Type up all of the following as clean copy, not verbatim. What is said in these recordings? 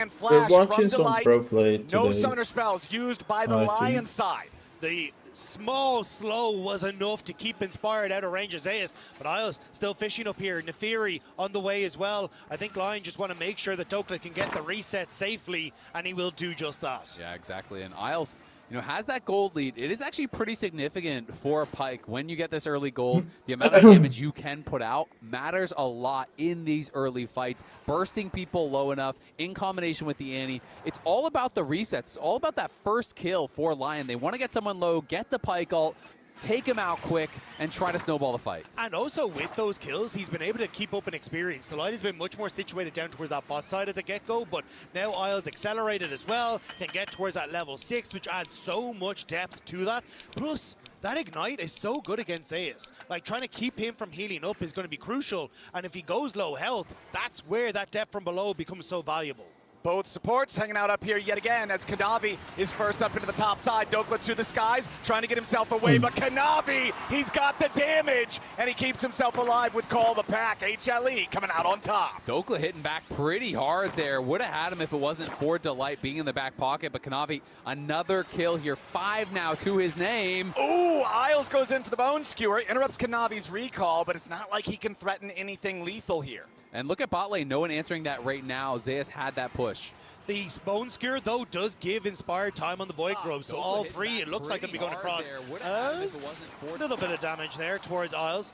And We're flash watching from some Delight. pro play No today. summoner spells used by the I Lion think. side. The small slow was enough to keep Inspired out of range of Zeus, but Isles still fishing up here. Nefiri on the way as well. I think Lion just want to make sure that Dokla can get the reset safely, and he will do just that. Yeah, exactly. And Isles, has that gold lead. It is actually pretty significant for Pyke. When you get this early gold, the amount of damage you can put out matters a lot in these early fights. Bursting people low enough in combination with the Annie. It's all about the resets. It's all about that first kill for Lion. They want to get someone low, get the Pyke ult, take him out quick, and try to snowball the fights. And also with those kills, he's been able to keep up an experience. The Light has been much more situated down towards that bot side at the get-go, but now Isles accelerated as well, can get towards that level 6, which adds so much depth to that. Plus, that Ignite is so good against Zeus. Like, trying to keep him from healing up is going to be crucial, and if he goes low health, that's where that depth from below becomes so valuable. Both supports hanging out up here yet again as Kanavi is first up into the top side. Dokla to the skies, trying to get himself away, but Kanavi, he's got the damage, and he keeps himself alive with Call the Pack. HLE coming out on top. Dokla hitting back pretty hard there. Would have had him if it wasn't for Delight being in the back pocket, but Kanavi, another kill here. 5 now to his name. Ooh, Isles goes in for the Bone Skewer, interrupts Kanavi's recall, but it's not like he can threaten anything lethal here. And look at bot lane, no one answering that right now. Zeus had that push. The Bone Skewer, though, does give Inspired time on the Void Grove, so all three, it looks like it'll be going across. A little bit of damage there towards Isles.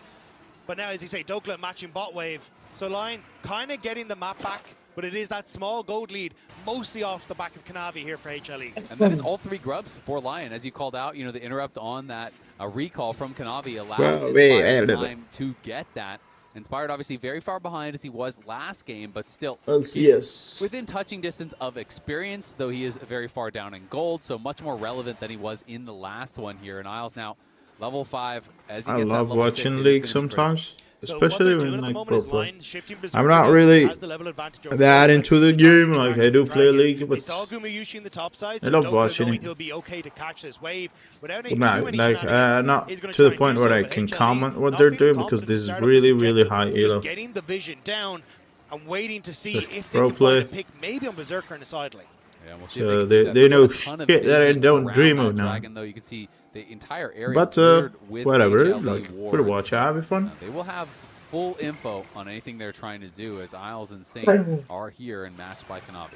But now, as you say, Dokla matching bot wave. So Lion kind of getting the map back, but it is that small gold lead, mostly off the back of Kanavi here for HLE. And that is all 3 grubs for Lion. As you called out, the interrupt on that recall from Kanavi allows Inspired time to get that. Inspired obviously very far behind as he was last game, but still Yes. within touching distance of experience, though he is very far down in gold, so much more relevant than he was in the last one here. And Isles now level 5 as he I gets love that level 6, watching it is League gonna be sometimes, So what especially they're doing when at the like moment pro is play. Lion shifting Berserker I'm not because really he has the level advantage over that Dokla. into the He's game. trying Like to I do drag play it. League, They but saw Gumayusi in the top side, I so love Dokla watching knowing it. he'll be okay to catch this wave without but too not many like shenanigans. not He's gonna to the try and point do where so, I but can HLE comment what not they're feeling doing because confident this to is start up really objective. high Just elo. getting the vision down and waiting to see Just if they pro can find a play. pick maybe on Berserker in the side lane. Yeah, we'll see So if they can they do that. they know have a ton of shit that I vision don't around dream that of now. dragon, though. You can see the entire area But cleared with whatever, HLE like wards. pretty watch out, have fun. They will have full info on anything they're trying to do as Isles and Saint are here and matched by Kanavi.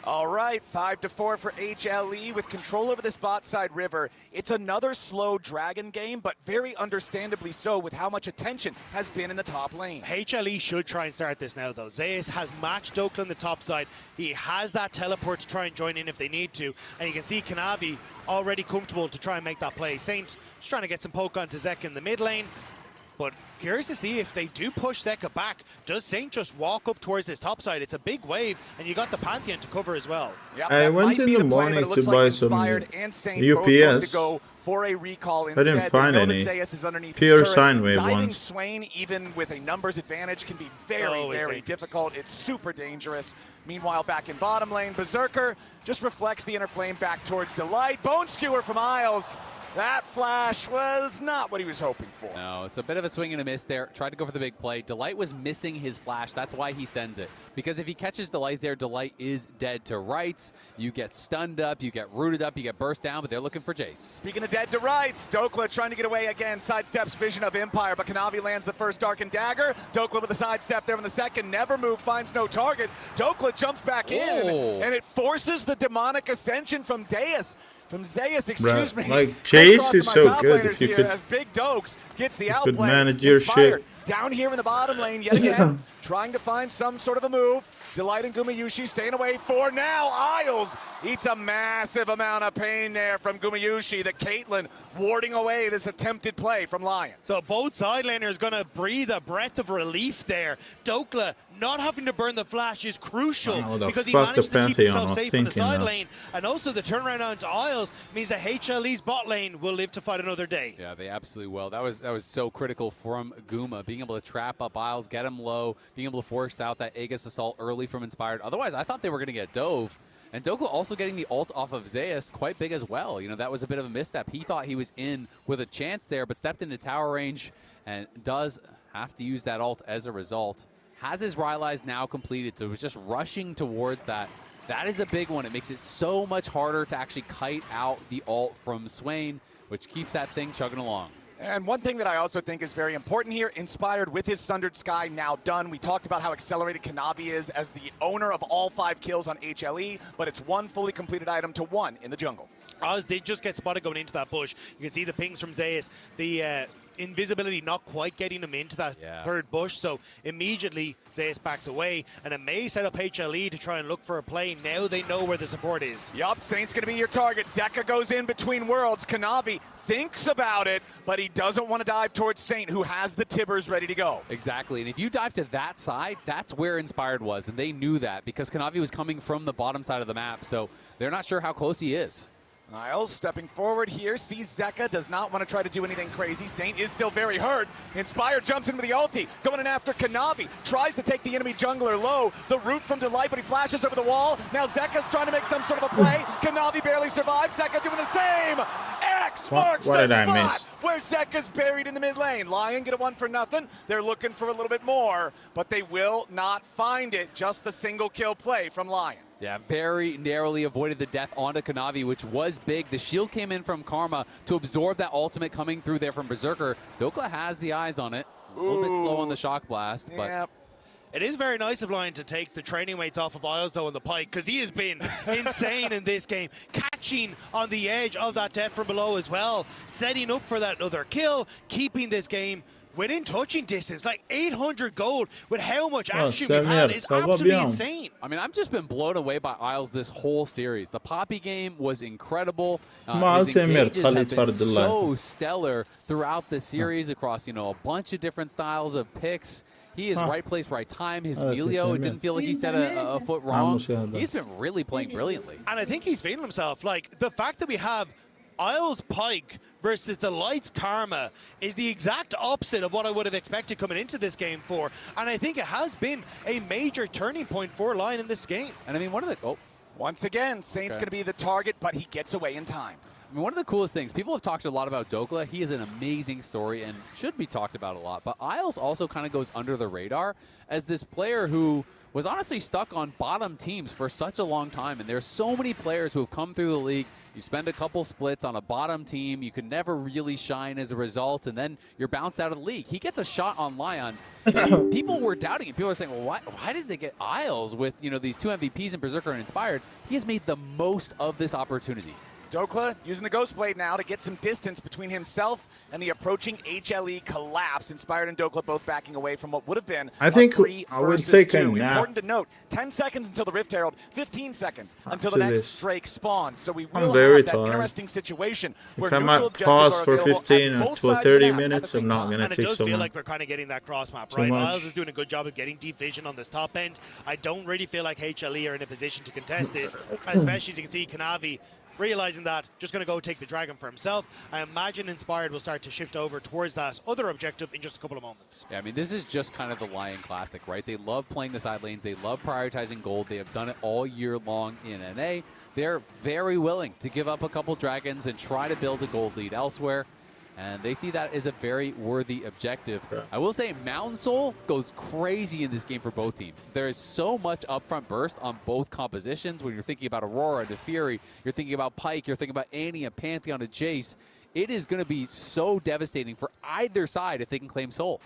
All right, 5-4 for HLE with control over this bot side river. It's another slow dragon game, but very understandably so with how much attention has been in the top lane. HLE should try and start this now, though. Zeus has matched Dokla on the top side. He has that teleport to try and join in if they need to. And you can see Kanavi already comfortable to try and make that play. Saint just trying to get some poke onto Zeka in the mid lane. But curious to see if they do push Zeka back. Does Saint just walk up towards this top side? It's a big wave, and you got the Pantheon to cover as well. Yep, I that went might in be the play, but morning it looks to like buy some Inspired and Saint both going to UPS. go for a recall I instead. didn't They find know that any. Zeus is underneath his Pure turret. sine wave Diving ones. Swain, even with a numbers advantage, can be very, Always very dangerous. difficult. It's super dangerous. Meanwhile, back in bottom lane, Berserker just reflects the inner flame back towards Delight. Bone Skewer from Isles. That flash was not what he was hoping for. No, it's a bit of a swing and a miss there. Tried to go for the big play. Delight was missing his flash. That's why he sends it. Because if he catches Delight there, Delight is dead to rights. You get stunned up, you get rooted up, you get burst down, but they're looking for Jace. Speaking of dead to rights, Dokla trying to get away again, sidesteps Vision of Empire, but Kanavi lands the first Darkened Dagger. Dokla with a sidestep there in the second, never move, finds no target. Dokla jumps back in, and it forces the demonic ascension from Deus. From Zeus, excuse me. Like, Jace Crisscrossing is my so top good laners if you here could- as Big Dokes gets the could outplay. manage your Inspired shit. down here in the bottom lane yet again, trying to find some sort of a move. Delight and Gumayusi staying away for now. Isles eats a massive amount of pain there from Gumayusi. The Caitlyn warding away this attempted play from Lion. So both side laners going to breathe a breath of relief there. Dokla not having to burn the flash is crucial I don't know what the because he fuck managed the to keep Pantheon himself was safe in the thinking side now. lane. And also the turnaround onto Isles means that HLE's bot lane will live to fight another day. Yeah, they absolutely will. That was so critical from Guma, being able to trap up Isles, get him low, being able to force out that Aegis assault early from Inspired. Otherwise, I thought they were going to get Dove. And Dokla also getting the ult off of Zeus quite big as well. That was a bit of a misstep. He thought he was in with a chance there, but stepped into tower range and does have to use that ult as a result. Has his Rylai's now completed, so he was just rushing towards that That is a big one. It makes it so much harder to actually kite out the ult from Swain, which keeps that thing chugging along. And one thing that I also think is very important here, Inspired with his Sundered Sky now done. We talked about how accelerated Kanavi is as the owner of all 5 kills on HLE, but it's 1 fully completed item to 1 in the jungle. Oz did just get spotted going into that bush. You can see the pings from Zeus. The invisibility not quite getting him into that third bush, so immediately Zeus backs away, and it may set up HLE to try and look for a play. Now they know where the support is. Yup, Saint's going to be your target. Zeka goes in between worlds. Kanavi thinks about it, but he doesn't want to dive towards Saint, who has the Tibbers ready to go. Exactly, and if you dive to that side, that's where Inspired was, and they knew that because Kanavi was coming from the bottom side of the map, so they're not sure how close he is. Niles stepping forward here, sees Zeka, does not want to try to do anything crazy. Saint is still very hurt. Inspired jumps into the ulti, going in after Kanavi, tries to take the enemy jungler low. The root from Delight, but he flashes over the wall. Now Zeka's trying to make some sort of a play. Kanavi barely survives. Zeka doing the same. X marks the spot where Zeka's buried in the mid lane. Lion get a 1 for nothing. They're looking for a little bit more, but they will not find it. Just the single kill play from Lion. Yeah, very narrowly avoided the death onto Kanavi, which was big. The shield came in from Karma to absorb that ultimate coming through there from Berserker. Dokla has the eyes on it. A little bit slow on the shock blast, but... Yep. It is very nice of Lion to take the training weights off of Isles, though, in the Pyke, because he has been insane in this game. Catching on the edge of that death from below as well. Setting up for that other kill. Keeping this game within touching distance. Like 800 gold with how much action we've had is absolutely insane. I mean, I've just been blown away by Isles this whole series. The Poppy game was incredible. His engages have been so stellar throughout the series across, you know, a bunch of different styles of picks. He is right place, right time. His Melio, it didn't feel like he set a foot wrong. He's been really playing brilliantly. And I think he's feeling himself. Like, the fact that we have Isles Pyke versus Delight's Karma is the exact opposite of what I would have expected coming into this game for. And I think it has been a major turning point for Lion in this game. And I mean, one of the... Once again, Saint's going to be the target, but he gets away in time. I mean, one of the coolest things, people have talked a lot about Dokla. He is an amazing story and should be talked about a lot. But Isles also kind of goes under the radar as this player who was honestly stuck on bottom teams for such a long time. And there's so many players who have come through the league. You spend a couple splits on a bottom team, you can never really shine as a result, and then you're bounced out of the league. He gets a shot on Lion, and people were doubting it. People were saying, well, why did they get Isles with, you know, these 2 MVPs in Berserker and Inspired? He has made the most of this opportunity. Dokla using the Ghost Blade now to get some distance between himself and the approaching HLE collapse. Inspired and Dokla both backing away from what would have been I think I would take a nap. Important to note, 10 seconds until the Rift Herald, 15 seconds until the next Drake spawns. So we will have that interesting situation where neutral objectives pause are for available 15 at both to sides 30 of the map minutes. I'm not going to take so much. And it does feel like we're kind of getting that cross map, right? Isles is doing a good job of getting deep vision on this top end. I don't really feel like HLE are in a position to contest this, especially as you can see Kanavi realizing that, just going to go take the dragon for himself. I imagine Inspired will start to shift over towards that other objective in just a couple of moments. Yeah, I mean, this is just kind of the Lion classic, right? They love playing the side lanes. They love prioritizing gold. They have done it all year long in NA. They're very willing to give up a couple dragons and try to build a gold lead elsewhere. And they see that as a very worthy objective. Yeah. I will say Mountain Soul goes crazy in this game for both teams. There is so much upfront burst on both compositions. When you're thinking about Aurora to Fury, you're thinking about Pyke, you're thinking about Annie and Pantheon to Jace. It is going to be so devastating for either side if they can claim Soul.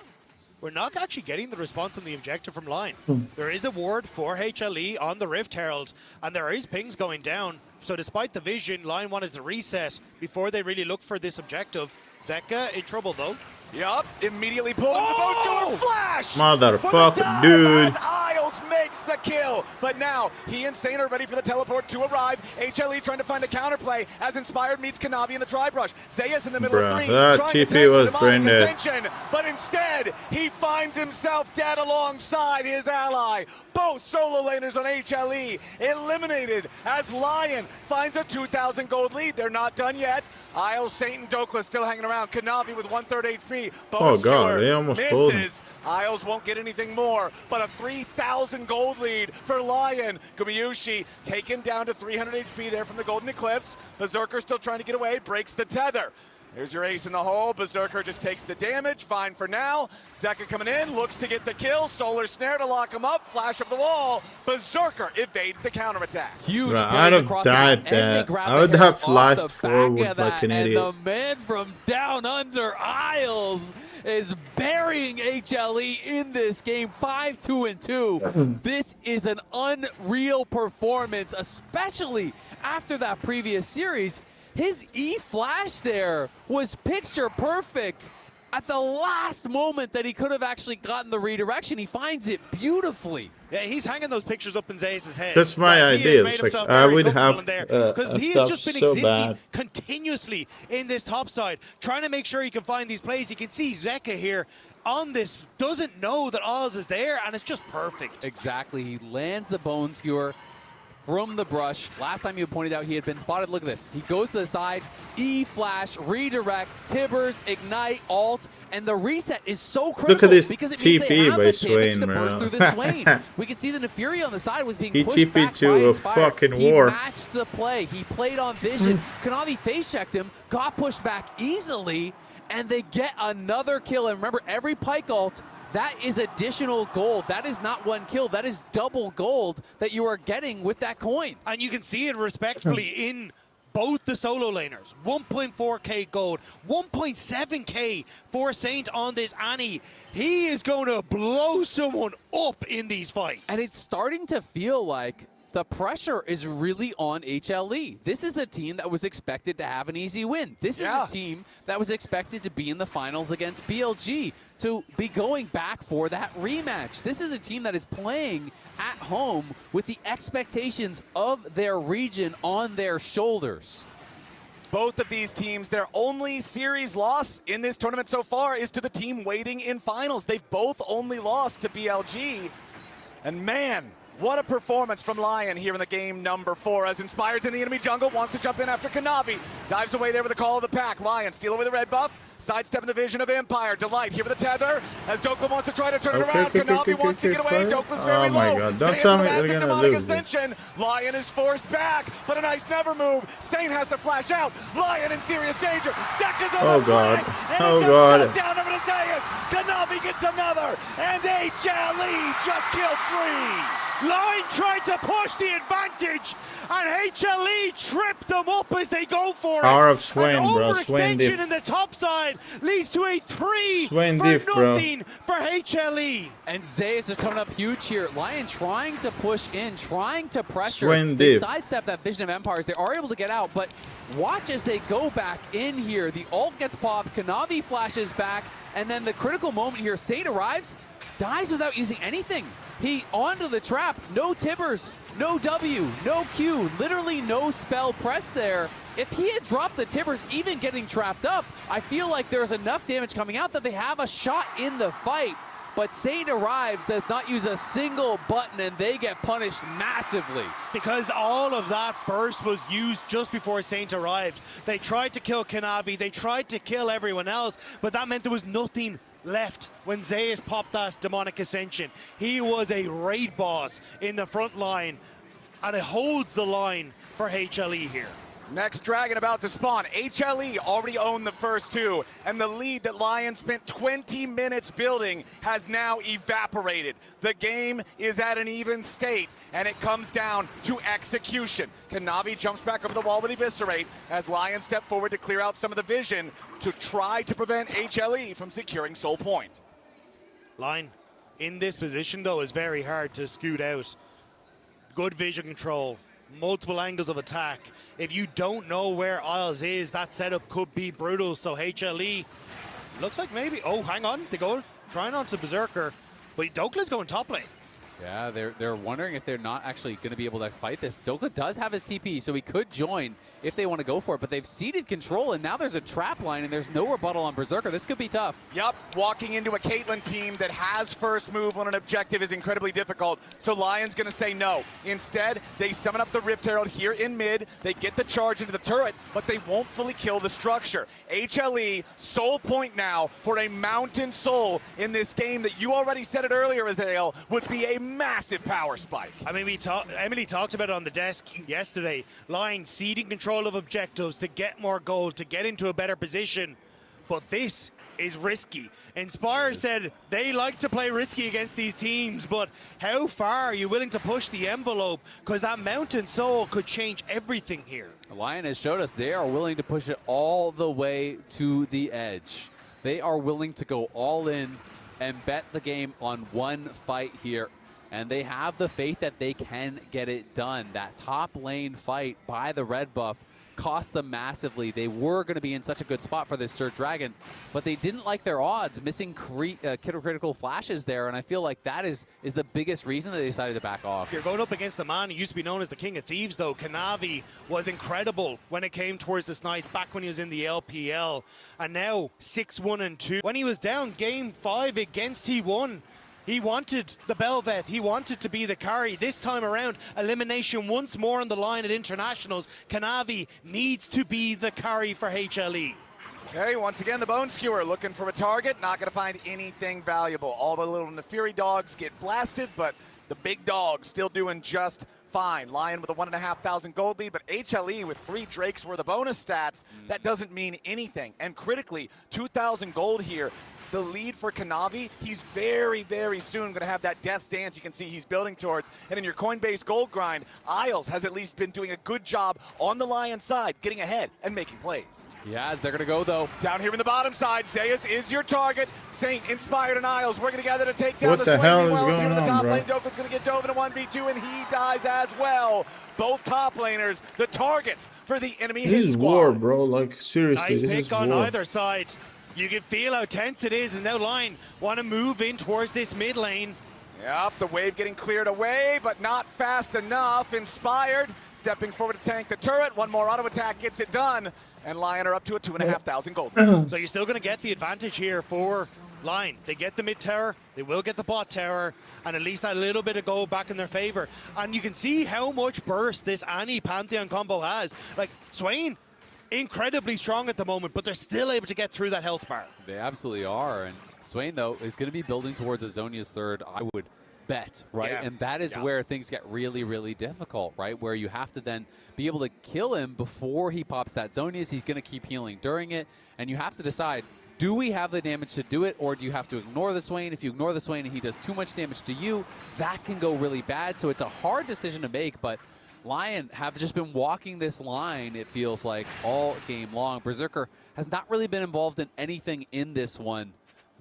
We're not actually getting the response on the objective from Lion. There is a ward for HLE on the Rift Herald, and there is pings going down. So despite the vision, Lion wanted to reset before they really look for this objective. Zeka in trouble, though. Yup, immediately pulling the boat going flash! Motherfucker, dude. Isles makes the kill, but now he and Saint are ready for the teleport to arrive. HLE trying to find a counterplay as Inspired meets Kanavi in the tri-brush. Zeus in the middle of 3, that trying TP to was brain dead. But instead, he finds himself dead alongside his ally. Both solo laners on HLE eliminated as Lion finds a 2,000 gold lead. They're not done yet. Isles, Saint, and Dokla still hanging around. Kanavi with 1/3 HP. Oh god, they almost pulled him. Isles won't get anything more, but a 3,000 gold lead for Lion. Gumayusi taken down to 300 HP there from the Golden Eclipse. Berserker still trying to get away, breaks the tether. Here's your ace in the hole. Berserker just takes the damage. Fine for now. Zeka coming in, looks to get the kill. Solar Snare to lock him up. Flash of the wall. Berserker evades the counterattack. Huge Bro, plays I'd have across the died map, and they that. grab I the would hit have off the flashed back forward of like an that, idiot. And the man from down under, Isles, is burying HLE in this game, 5-2-2. This is an unreal performance, especially after that previous series. His E-flash there was picture perfect. At the last moment that he could have actually gotten the redirection, he finds it beautifully. Yeah, he's hanging those pictures up in Zeus' head. That's my Like, he has idea. made It's like, himself I very would comfortable have, in there, because a he has top just been so existing bad. continuously in this top side, trying to make sure he can find these plays. You can see Zeka here on this, doesn't know that Oz is there, and it's just perfect. Exactly. He lands the Bone Skewer from the brush. Last time you pointed out he had been spotted. Look at this. He goes to the side, E-flash, redirect, Tibbers, ignite, ult, and the reset is so critical. Look at this because it means they TP have by the damage Swain, to bro. burst through the Swain. We can see the Nefury on the side was being He pushed TP'd back to by a Inspire. fucking He war. matched the play. He played on vision. Kanavi face checked him, got pushed back easily, and they get another kill. And remember, every Pyke ult, that is additional gold. That is not one kill. That is double gold that you are getting with that coin. And you can see it respectfully in both the solo laners. 1.4k gold, 1.7k for Saint on this Annie. He is going to blow someone up in these fights. And it's starting to feel like the pressure is really on HLE. This is the team that was expected to have an easy win. This is the team that was expected to be in the finals against BLG, to be going back for that rematch. This is a team that is playing at home with the expectations of their region on their shoulders. Both of these teams, their only series loss in this tournament so far is to the team waiting in finals. They've both only lost to BLG. And man, what a performance from Lion here in the game number 4 as Inspired's in the enemy jungle, wants to jump in after Kanavi. Dives away there with the call of the pack. Lion steal away the red buff. Sidestep in the vision of Empire. Delight here with the tether as Dokla wants to try to turn it around. Kanavi wants to get away. Dokla's very low. Oh my god, don't Saint tell has me the they're massive gonna demonic lose this. ascension. Lion is forced back, but a nice never move. Saint has to flash out. Lion in serious danger. Zeka's on the flag. And it's a shutdown over to Zeus. Kanavi gets another. And HLE just killed 3. Line tried to push the advantage, and HLE tripped them up as they go for it. Power of Swain, An bro. overextension Swain diff. in the top side leads to a 3 Swain for diff, bro. nothing for HLE. And Zeus is coming up huge here. Lion trying to push in, trying to pressure. Swain They diff. sidestep that Vision of Empires. They are able to get out, but watch as they go back in here. The ult gets popped, Kanavi flashes back, and then the critical moment here, Saint arrives, dies without using anything. He onto the trap, no Tibbers, no W, no Q, literally no spell press there. If he had dropped the Tibbers, even getting trapped up, I feel like there's enough damage coming out that they have a shot in the fight. But Saint arrives, does not use a single button, and they get punished massively. Because all of that burst was used just before Saint arrived. They tried to kill Kanavi, they tried to kill everyone else, but that meant there was nothing left when Zeus popped that demonic ascension. He was a raid boss in the front line, and it holds the line for HLE here. Next dragon about to spawn. HLE already owned the first 2, and the lead that Lion spent 20 minutes building has now evaporated. The game is at an even state, and it comes down to execution. Kanavi jumps back over the wall with Eviscerate as Lion step forward to clear out some of the vision to try to prevent HLE from securing Soul Point. Line in this position, though, is very hard to scoot out. Good vision control, multiple angles of attack. If you don't know where Isles is, that setup could be brutal. So HLE looks like maybe, oh, hang on, they go trying onto Berserker, but Dokla's going top lane. Yeah, they're wondering if they're not actually going to be able to fight this. Dokla does have his TP, so he could join if they want to go for it, but they've ceded control, and now there's a trap line, and there's no rebuttal on Berserker. This could be tough. Yup, walking into a Caitlyn team that has first move on an objective is incredibly difficult, so Lion's going to say no. Instead, they summon up the Rift Herald here in mid, they get the charge into the turret, but they won't fully kill the structure. HLE, Soul Point now for a Mountain Soul in this game that you already said it earlier, Azael, would be a massive power spike. I mean, Emily talked about it on the desk yesterday. Lion ceding control of objectives to get more gold, to get into a better position. But this is risky. Inspire said they like to play risky against these teams, but how far are you willing to push the envelope? Because that Mountain Soul could change everything here. Lion has showed us they are willing to push it all the way to the edge. They are willing to go all in and bet the game on one fight here. And they have the faith that they can get it done. That top lane fight by the red buff cost them massively. They were going to be in such a good spot for this Third Dragon, but they didn't like their odds, missing critical flashes there, and I feel like that is the biggest reason that they decided to back off. You're going up against the man who used to be known as the King of Thieves, though. Kanavi was incredible when it came towards the Snites back when he was in the LPL, and now 6-1-2. When he was down Game 5 against T1, he wanted the Bel'Veth. He wanted to be the carry. This time around, elimination once more on the line at Internationals. Kanavi needs to be the carry for HLE. Okay, once again, the Bone Skewer looking for a target. Not going to find anything valuable. All the little Nefiri dogs get blasted, but the big dog still doing just fine. Lion with a 1,500 gold lead, but HLE with 3 Drakes worth of bonus stats, that doesn't mean anything. And critically, 2,000 gold here. The lead for Kanavi, he's very, very soon going to have that Death's Dance you can see he's building towards. And in your Coinbase gold grind, Isles has at least been doing a good job on the Lion side, getting ahead and making plays. Yeah, they're going to go, though. Down here in the bottom side, Zeus is your target. Saint, Inspired, and Isles working together to take down What the hell is going here in the on, top bro? lane, Dokla's going to get dove in a 1v2, and he dies as well. Both top laners, the targets for the enemy hit This is squad. war, bro. Like, seriously, Nice this pick is on war. either side. You can feel how tense it is, and now Lion want to move in towards this mid lane. Yep, the wave getting cleared away, but not fast enough. Inspired, stepping forward to tank the turret. One more auto attack gets it done, and Lion are up to a 2,500 gold. So you're still going to get the advantage here for Lion. They get the mid tower, they will get the bot tower, and at least a little bit of gold back in their favor. And you can see how much burst this Annie Pantheon combo has. Like, Swain, incredibly strong at the moment, but they're still able to get through that health bar. They absolutely are. And Swain, though, is going to be building towards a Zhonya's third, I would bet, right? Yeah. And that is where things get really, really difficult, right? Where you have to then be able to kill him before he pops that Zhonya's. He's going to keep healing during it. And you have to decide, do we have the damage to do it, or do you have to ignore the Swain? If you ignore the Swain and he does too much damage to you, that can go really bad. So it's a hard decision to make, but Lion have just been walking this line, it feels like, all game long. Berserker has not really been involved in anything in this one,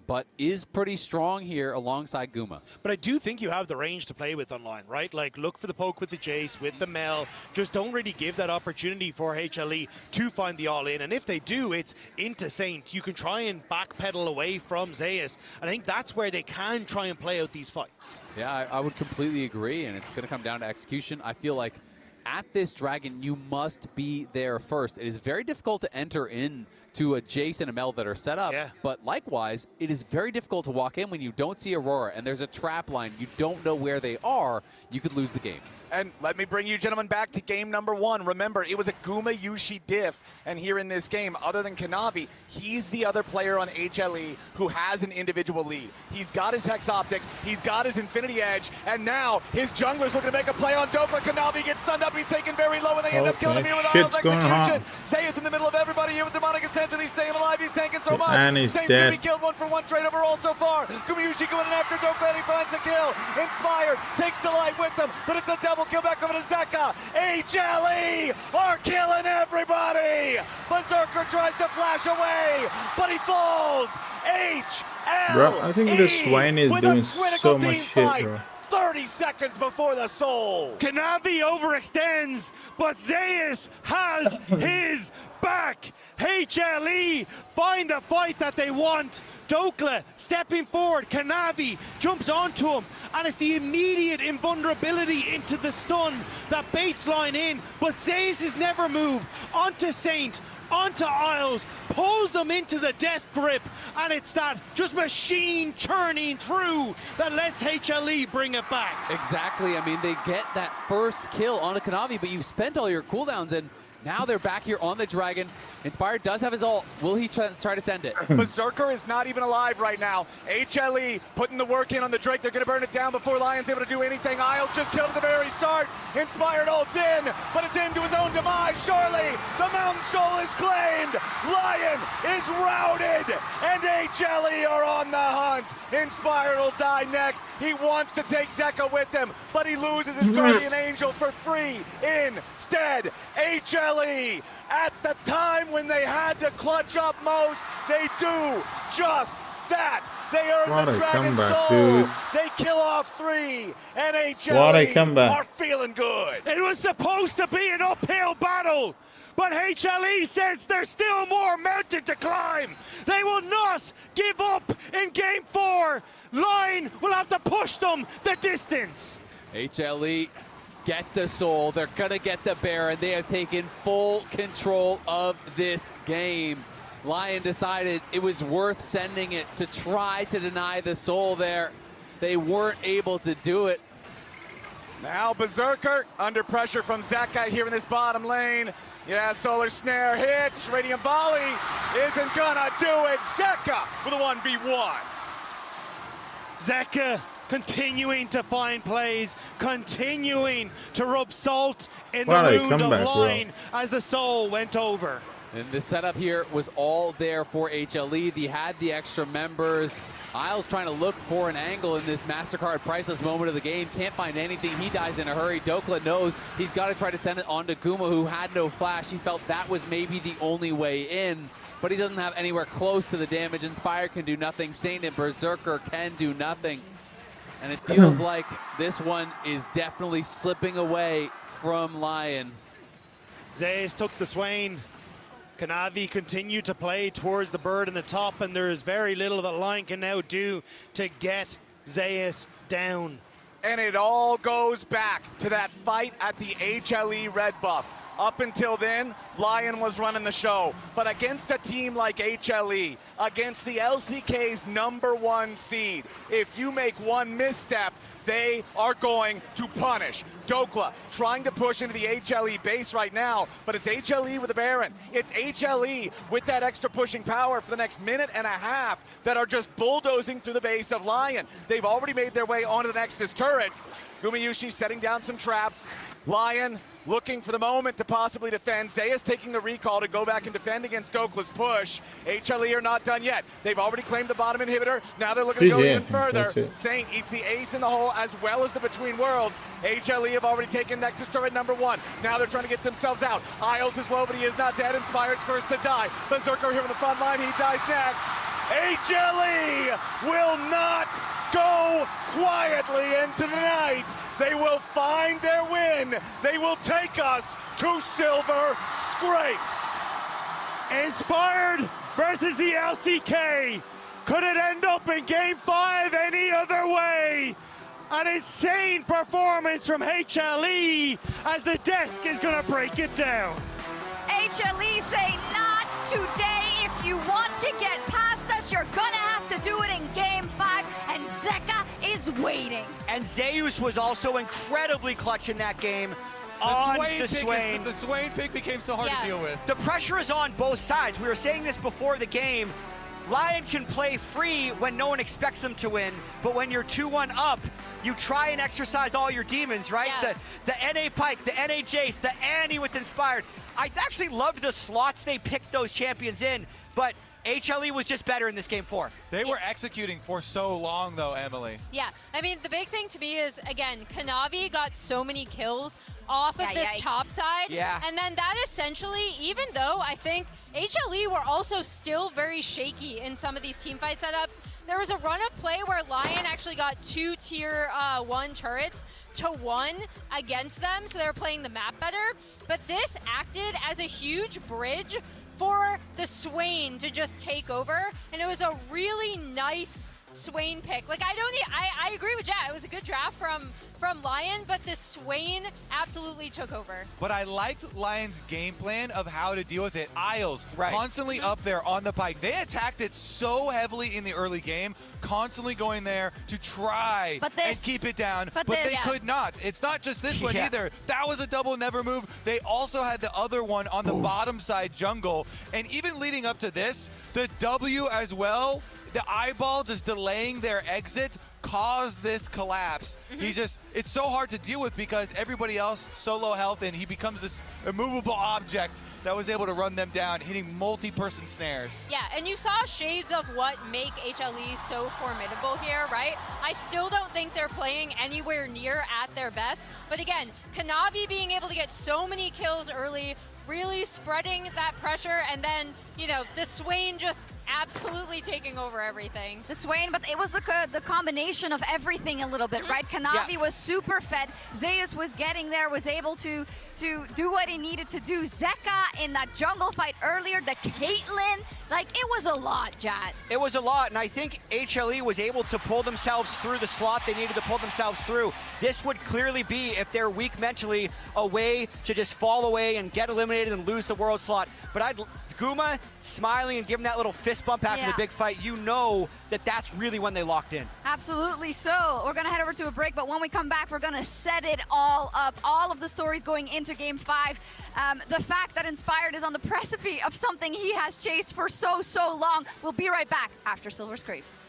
but is pretty strong here alongside Guma. But I do think you have the range to play with online, right? Like, look for the poke with the Jace, with the Mel. Just don't really give that opportunity for HLE to find the all-in. And if they do, it's into Saint. You can try and backpedal away from Zeus. I think that's where they can try and play out these fights. Yeah, I would completely agree, and it's going to come down to execution. I feel like at this Dragon, you must be there first. It is very difficult to enter in to a Jace and a Mel that are set up, but likewise, it is very difficult to walk in when you don't see Aurora and there's a trap line. You don't know where they are. You could lose the game. And let me bring you gentlemen back to game number 1. Remember, it was a Guma Yushi diff, and here in this game, other than Kanavi, he's the other player on HLE who has an individual lead. He's got his Hex Optics, he's got his Infinity Edge, and now his jungler's looking to make a play on Dopa. Kanavi gets stunned up, he's taken very low, and they end up killing him here with Isles execution. Zeus in the middle of everybody here with Demonic Ascension, he's staying alive, he's tanking so much. And he's Same dead. He killed 1-for-1 trade overall so far. Guma Yushi going in after Dopa, and he finds the kill. Inspired, takes Delight with them, but it's a double kill back over to Zeka. HLE are killing everybody. Berserker tries to flash away, but he falls. HLE Bro, I think the Swain is with doing a so critical much team shit, fight. bro. 30 seconds before the soul. Kanavi overextends, but Zeus has his back. HLE find the fight that they want. Dokla stepping forward, Kanavi jumps onto him, and it's the immediate invulnerability into the stun that baits Line in, but Zeus has never moved. Onto Saint, onto Isles, pulls them into the death grip, and it's that just machine churning through that lets HLE bring it back. Exactly. I mean, they get that first kill on a Kanavi, but you've spent all your cooldowns, and now they're back here on the Dragon. Inspire does have his ult. Will he try to send it? Berserker is not even alive right now. HLE putting the work in on the Drake. They're going to burn it down before Lion's able to do anything. Isles just killed at the very start. Inspired ult's in, but it's into his own demise. Surely the Mountain Soul is claimed. Lion is routed, and HLE are on the hunt. Inspired will die next. He wants to take Zeka with him, but he loses his Guardian Angel for free instead. HLE, at the time when they had to clutch up most, they do just that. They earn What the a Dragon comeback, Soul. dude. They kill off 3, and What a HLE comeback. are feeling good. It was supposed to be an uphill battle, but HLE says there's still more mountain to climb. They will not give up in Game 4. Line will have to push them the distance. HLE get the soul. They're going to get the Baron. They have taken full control of this game. Lion decided it was worth sending it to try to deny the soul there. They weren't able to do it. Now Berserker under pressure from Zeka here in this bottom lane. Yeah, Solar Snare hits. Radiant Volley isn't gonna do it. Zeka with a 1v1. Zeka continuing to find plays, continuing to rub salt in the What a wound of comeback, bro. Line as the soul went over. And the setup here was all there for HLE. They had the extra members. Isles trying to look for an angle in this MasterCard priceless moment of the game. Can't find anything. He dies in a hurry. Dokla knows he's got to try to send it on to Guma, who had no flash. He felt that was maybe the only way in, but he doesn't have anywhere close to the damage. Inspire can do nothing. Saint and Berserker can do nothing. And it feels like this one is definitely slipping away from Lion. Zeus took the Swain. Kanavi continued to play towards the bird in the top, and there is very little that Lion can now do to get Zeus down. And it all goes back to that fight at the HLE red buff. Up until then, Lion was running the show. But against a team like HLE, against the LCK's #1 seed, if you make one misstep, they are going to punish. Dokla trying to push into the HLE base right now, but it's HLE with the Baron. It's HLE with that extra pushing power for the next minute and a half that are just bulldozing through the base of Lion. They've already made their way onto the Nexus turrets. Gumayushi setting down some traps. Lion looking for the moment to possibly defend. Zeus taking the recall to go back and defend against Dokla's push. HLE are not done yet. They've already claimed the bottom inhibitor. Now they're looking to go GG. even further. That's it. Saint, he's the ace in the hole as well as the Between Worlds. HLE have already taken Nexus turret #1. Now they're trying to get themselves out. Isles is low, but he is not dead. Inspired's first to die. Berserker here on the front line. He dies next. HLE will not go quietly into the night. They will find their win. They will take us to Silver Scrapes. Inspired versus the LCK. Could it end up in Game 5 any other way? An insane performance from HLE as the desk is going to break it down. HLE say not today. If you want to get past us, you're gonna have to do it in Game 5, and Zeka is waiting. And Zeus was also incredibly clutch in that game on the Swain. The Swain pick became so hard Yeah. to deal with. The pressure is on both sides. We were saying this before the game. Lion can play free when no one expects them to win, but when you're 2-1 up, you try and exercise all your demons, right? Yeah. The NA Pike, the NA Jace, the Annie with Inspired. I actually loved the slots they picked those champions in, but HLE was just better in this Game 4. They were executing for so long, though, Emily. Yeah, I mean, the big thing to me is, again, Kanavi got so many kills off of this yikes. top side. Yeah. And then that essentially, even though I think HLE were also still very shaky in some of these teamfight setups, there was a run of play where Lion actually got 2 tier 1 turrets to 1 against them, so they were playing the map better. But this acted as a huge bridge for the Swain to just take over, and it was a really nice Swain pick. Like, I agree with Jet. It was a good draft from from Lion, but the Swain absolutely took over. But I liked Lion's game plan of how to deal with it. Isles, Right. constantly up there on the pike. They attacked it so heavily in the early game, constantly going there to try and keep it down, but they could not. It's not just this one either. That was a double never move. They also had the other one on the bottom side jungle, and even leading up to this, the W as well, the eyeball just delaying their exit caused this collapse. It's so hard to deal with because everybody else so low health, and he becomes this immovable object that was able to run them down, hitting multi-person snares. Yeah, and you saw shades of what make HLE so formidable here, right? I still don't think they're playing anywhere near at their best. But again, Kanavi being able to get so many kills early, really spreading that pressure, and then, you know, the Swain just absolutely taking over everything. The Swain, but it was the combination of everything a little bit, right? Kanavi was super fed. Zeus was getting there, was able to do what he needed to do. Zeka in that jungle fight earlier, the Caitlyn, like it was a lot, Jad. It was a lot, and I think HLE was able to pull themselves through the slot they needed to pull themselves through. This would clearly be, if they're weak mentally, a way to just fall away and get eliminated and lose the world slot. But Guma smiling and giving that little fist bump after the big fight, you know that that's really when they locked in. Absolutely. So we're going to head over to a break, but when we come back, we're going to set it all up. All of the stories going into Game 5. The fact that Inspired is on the precipice of something he has chased for so long. We'll be right back after Silver Scrapes.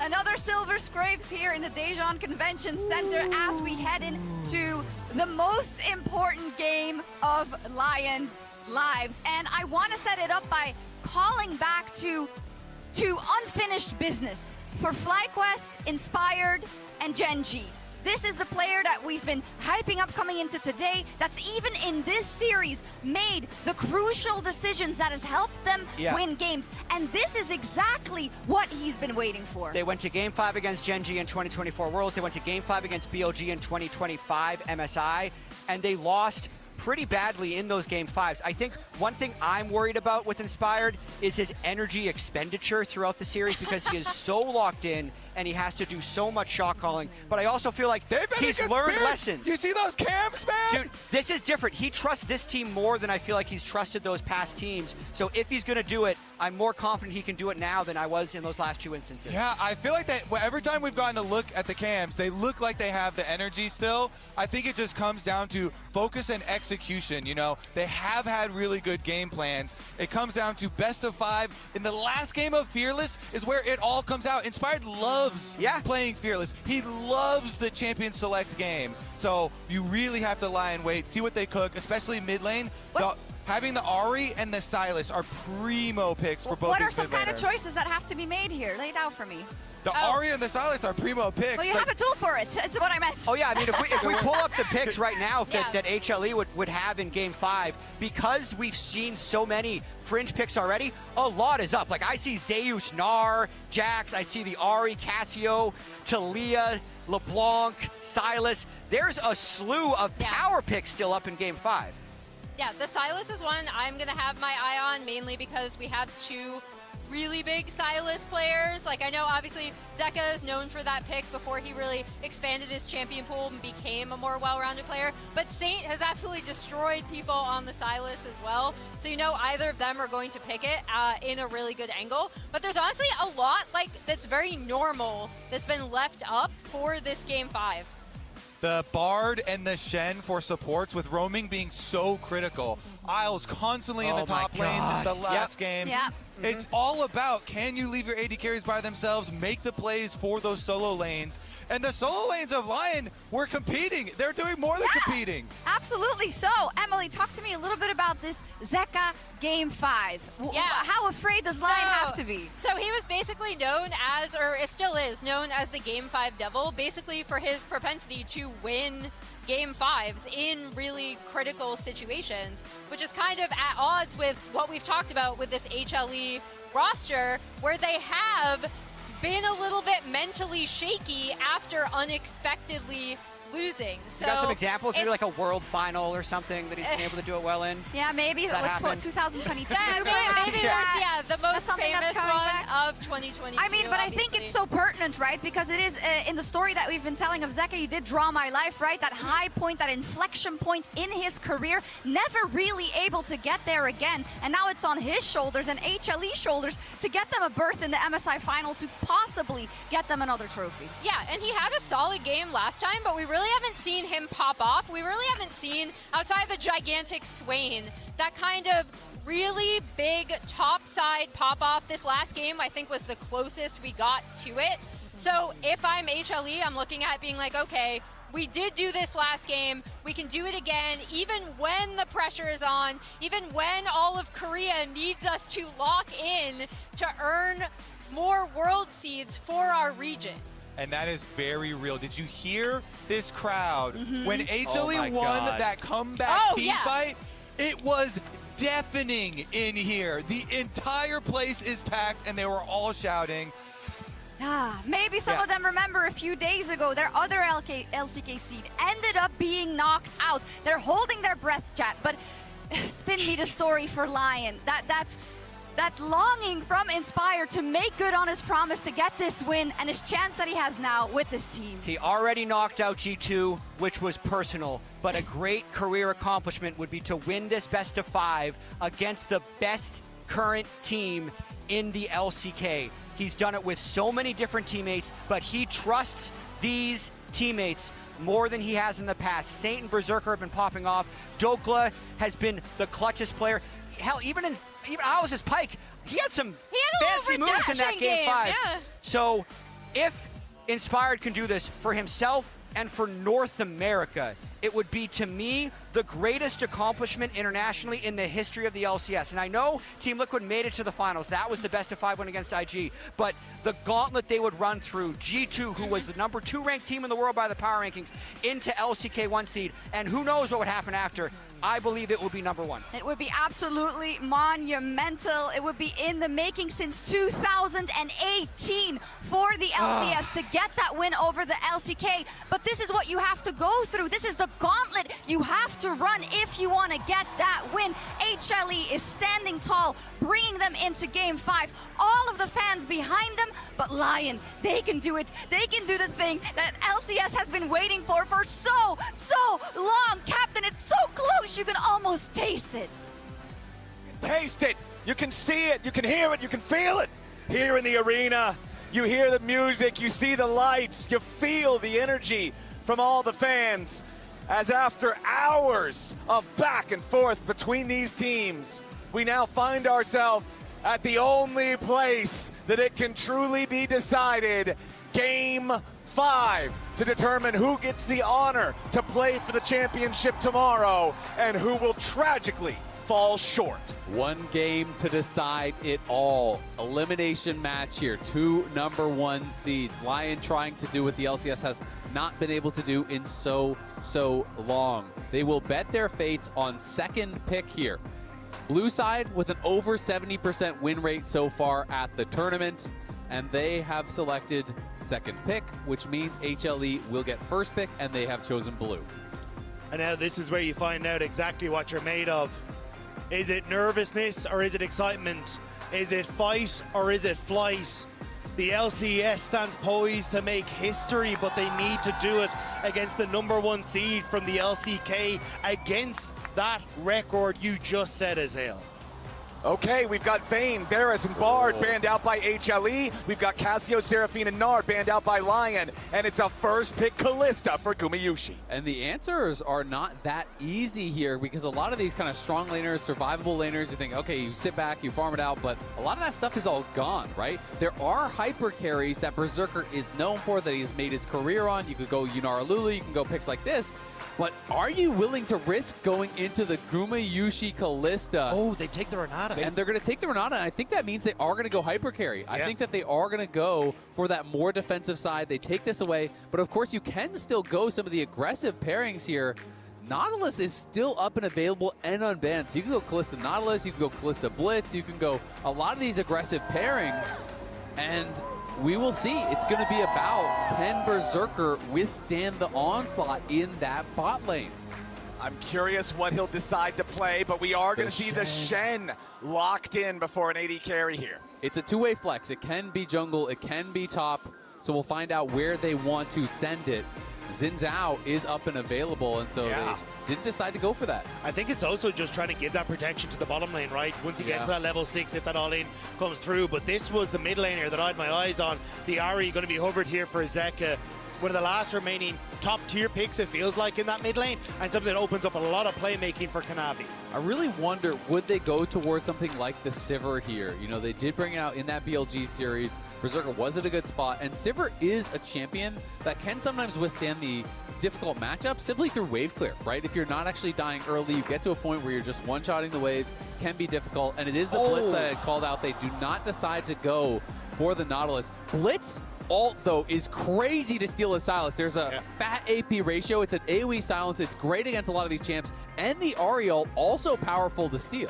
Another Silver Scrapes here in the Daejeon Convention Center as we head into the most important game of Lions' lives. And I want to set it up by calling back to unfinished business for FlyQuest, Inspired, and Gen G. This is the player that we've been hyping up coming into today, that's even in this series made the crucial decisions that has helped them win games. And this is exactly what he's been waiting for. They went to Game 5 against Gen G in 2024 Worlds. They went to Game 5 against BLG in 2025 MSI, and they lost pretty badly in those Game 5s. I think one thing I'm worried about with Inspired is his energy expenditure throughout the series, because he is so locked in and he has to do so much shot calling. But I also feel like he's learned lessons. You see those camps, man? Dude, this is different. He trusts this team more than I feel like he's trusted those past teams. So if he's going to do it, I'm more confident he can do it now than I was in those last 2 instances. Yeah, I feel like that every time we've gotten to look at the cams, they look like they have the energy still. I think it just comes down to focus and execution. You know, they have had really good game plans. It comes down to best of 5. In the last game of Fearless is where it all comes out. Inspired loves playing Fearless. He loves the Champion Select game. So you really have to lie in wait, see what they cook, especially mid lane. Having the Ahri and the Sylas are primo picks for both. What are some kind of choices that have to be made here? Lay it out for me. The Ahri and the Sylas are primo picks. Well, you have a tool for it. That's what I meant. Oh, yeah. I mean, if we pull up the picks right now that HLE would have in Game 5, because we've seen so many fringe picks already, a lot is up. Like, I see Zeus, Gnar, Jax. I see the Ahri, Cassio, Taliyah, LeBlanc, Sylas. There's a slew of power picks still up in Game 5. Yeah, the Sylas is one I'm going to have my eye on, mainly because we have 2 really big Sylas players. Like, I know obviously Zeka is known for that pick before he really expanded his champion pool and became a more well-rounded player, but Saint has absolutely destroyed people on the Sylas as well. So you know either of them are going to pick it in a really good angle. But there's honestly a lot that's very normal that's been left up for this Game 5. The Bard and the Shen for supports, with roaming being so critical. Isles constantly in the top lane in the last game. It's all about, can you leave your AD carries by themselves, make the plays for those solo lanes. And the solo lanes of Lion were competing. They're doing more than competing. Absolutely. So, Emily, talk to me a little bit about this Zeka Game 5. How afraid does Lion have to be? So he was basically known as, or it still is, known as the Game 5 Devil, basically for his propensity to win Game 5s in really critical situations, which is kind of at odds with what we've talked about with this HLE roster, where they have been a little bit mentally shaky after unexpectly losing. So you got some examples? Maybe like a world final or something that he's been able to do it well in? Yeah, maybe. What, 2022? Maybe that's the most famous one of 2022. I mean, but I think it's so pertinent, right? Because it is in the story that we've been telling of Zeka, you did draw my life, right? That high point, that inflection point in his career, never really able to get there again. And now it's on his shoulders and HLE shoulders to get them a berth in the MSI final to possibly get them another trophy. Yeah, and he had a solid game last time, but we really haven't seen him pop off. We really haven't seen, outside of the gigantic Swain, that kind of really big topside pop off. This last game, I think, was the closest we got to it. So if I'm HLE, I'm looking at being like, okay, we did do this last game. We can do it again, even when the pressure is on, even when all of Korea needs us to lock in to earn more world seeds for our region. And that is very real. Did you hear this crowd? When HLE won that comeback team fight, it was deafening in here. The entire place is packed and they were all shouting. Maybe some of them remember a few days ago their other LCK seed ended up being knocked out. They're holding their breath, chat, but spin me the story for Lion. That longing from Inspire to make good on his promise to get this win and his chance that he has now with this team. He already knocked out G2, which was personal, but a great career accomplishment would be to win this best of 5 against the best current team in the LCK. He's done it with so many different teammates, but he trusts these teammates more than he has in the past. Saint and Berserker have been popping off. Dokla has been the clutchest player. Hell, even Owls' Pyke, he had some fancy moves in that game 5. Yeah. So if Inspired can do this for himself and for North America, it would be, to me, the greatest accomplishment internationally in the history of the LCS. And I know Team Liquid made it to the finals. That was the best of 5 win against IG. But the gauntlet they would run through, G2, who was the number 2 ranked team in the world by the power rankings, into LCK 1 seed, and who knows what would happen after. I believe it will be number 1. It would be absolutely monumental. It would be in the making since 2018 for the LCS to get that win over the LCK. But this is what you have to go through. This is the gauntlet you have to run if you want to get that win. HLE is standing tall, bringing them into Game 5. All of the fans behind them, but Lion, they can do it. They can do the thing that LCS has been waiting for so long. Captain, it's so close. You can almost taste it. Taste it. You can see it. You can hear it. You can feel it. Here in the arena, you hear the music. You see the lights. You feel the energy from all the fans. As after hours of back and forth between these teams, we now find ourselves at the only place that it can truly be decided. Game 5 to determine who gets the honor to play for the championship tomorrow and who will tragically fall short. One game to decide it all. Elimination match here. 2 number 1 seeds. Lion trying to do what the LCS has not been able to do in so long. They will bet their fates on second pick here. Blue side with an over 70% win rate so far at the tournament. And they have selected second pick, which means HLE will get first pick, and they have chosen blue. And now this is where you find out exactly what you're made of. Is it nervousness or is it excitement? Is it fight or is it flight? The LCS stands poised to make history, but they need to do it against the number 1 seed from the LCK, against that record you just said, Azael. Okay, we've got Vayne, Varus, and Bard banned out by HLE. We've got Cassio, Seraphine, and Nard banned out by Lion. And it's a first pick Kalista for Gumayusi. And the answers are not that easy here, because a lot of these kind of strong laners, survivable laners, you think, okay, you sit back, you farm it out, but a lot of that stuff is all gone, right? There are hyper carries that Berserker is known for, that he's made his career on. You could go Yunara Lulu, you can go picks like this. But are you willing to risk going into the Gumayusi Kalista? Oh, they take the Renata. And they're going to take the Renata, and I think that means they are going to go hyper carry. I think that they are going to go for that more defensive side. They take this away, but of course you can still go some of the aggressive pairings here. Nautilus is still up and available and unbanned. So you can go Kalista Nautilus, you can go Kalista Blitz, you can go a lot of these aggressive pairings, and we will see. It's going to be about, can Berserker withstand the onslaught in that bot lane? I'm curious what he'll decide to play, but we are going to see the Shen locked in before an AD carry here. It's a two-way flex. It can be jungle, it can be top, so we'll find out where they want to send it. Xin Zhao is up and available, and so they didn't decide to go for that. I think it's also just trying to give that protection to the bottom lane, right? Once you get to that level 6, if that all-in comes through. But this was the mid laner that I had my eyes on. The Ahri going to be hovered here for Zeka. One of the last remaining top-tier picks, it feels like, in that mid lane, and something that opens up a lot of playmaking for Kanavi. I really wonder, would they go towards something like the Sivir here? You know, they did bring it out in that BLG series. Berserker was at a good spot, and Sivir is a champion that can sometimes withstand the difficult matchup simply through wave clear, right? If you're not actually dying early, you get to a point where you're just one-shotting the waves, can be difficult, and it is the Blitz that I had called out. They do not decide to go for the Nautilus. Blitz ult, though, is crazy to steal a Sylas. There's a fat AP ratio. It's an AoE silence. It's great against a lot of these champs. And the Ahri ult, also powerful to steal.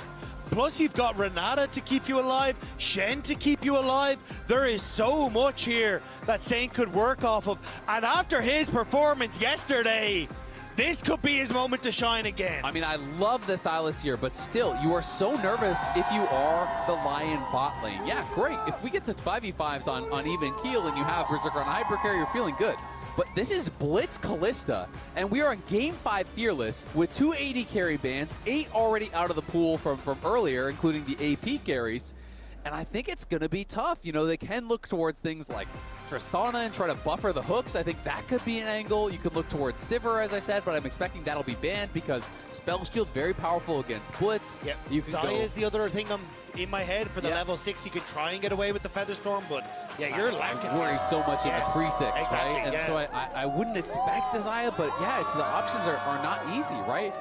Plus, you've got Renata to keep you alive, Shen to keep you alive. There is so much here that Saint could work off of. And after his performance yesterday, this could be his moment to shine again. I mean, I love the Sylas here, but still, you are so nervous if you are the Lion bot lane. Yeah, great. If we get to 5v5s on even keel and you have Berserker on Hypercarry, you're feeling good. But this is Blitz Kalista, and we are in Game 5 Fearless with 2 AD carry bans, 8 already out of the pool from earlier, including the AP carries. And I think it's going to be tough. You know, they can look towards things like Tristana and try to buffer the hooks. I think that could be an angle. You could look towards Sivir, as I said, but I'm expecting that'll be banned because Spell Shield very powerful against Blitz. Yep. You can Xayah is the other thing I'm in my head for the level 6, he could try and get away with the Featherstorm, but yeah, you're lacking. I worry so much in the pre-6, exactly, right? And so I wouldn't expect Xayah, but yeah, the options are not easy, right?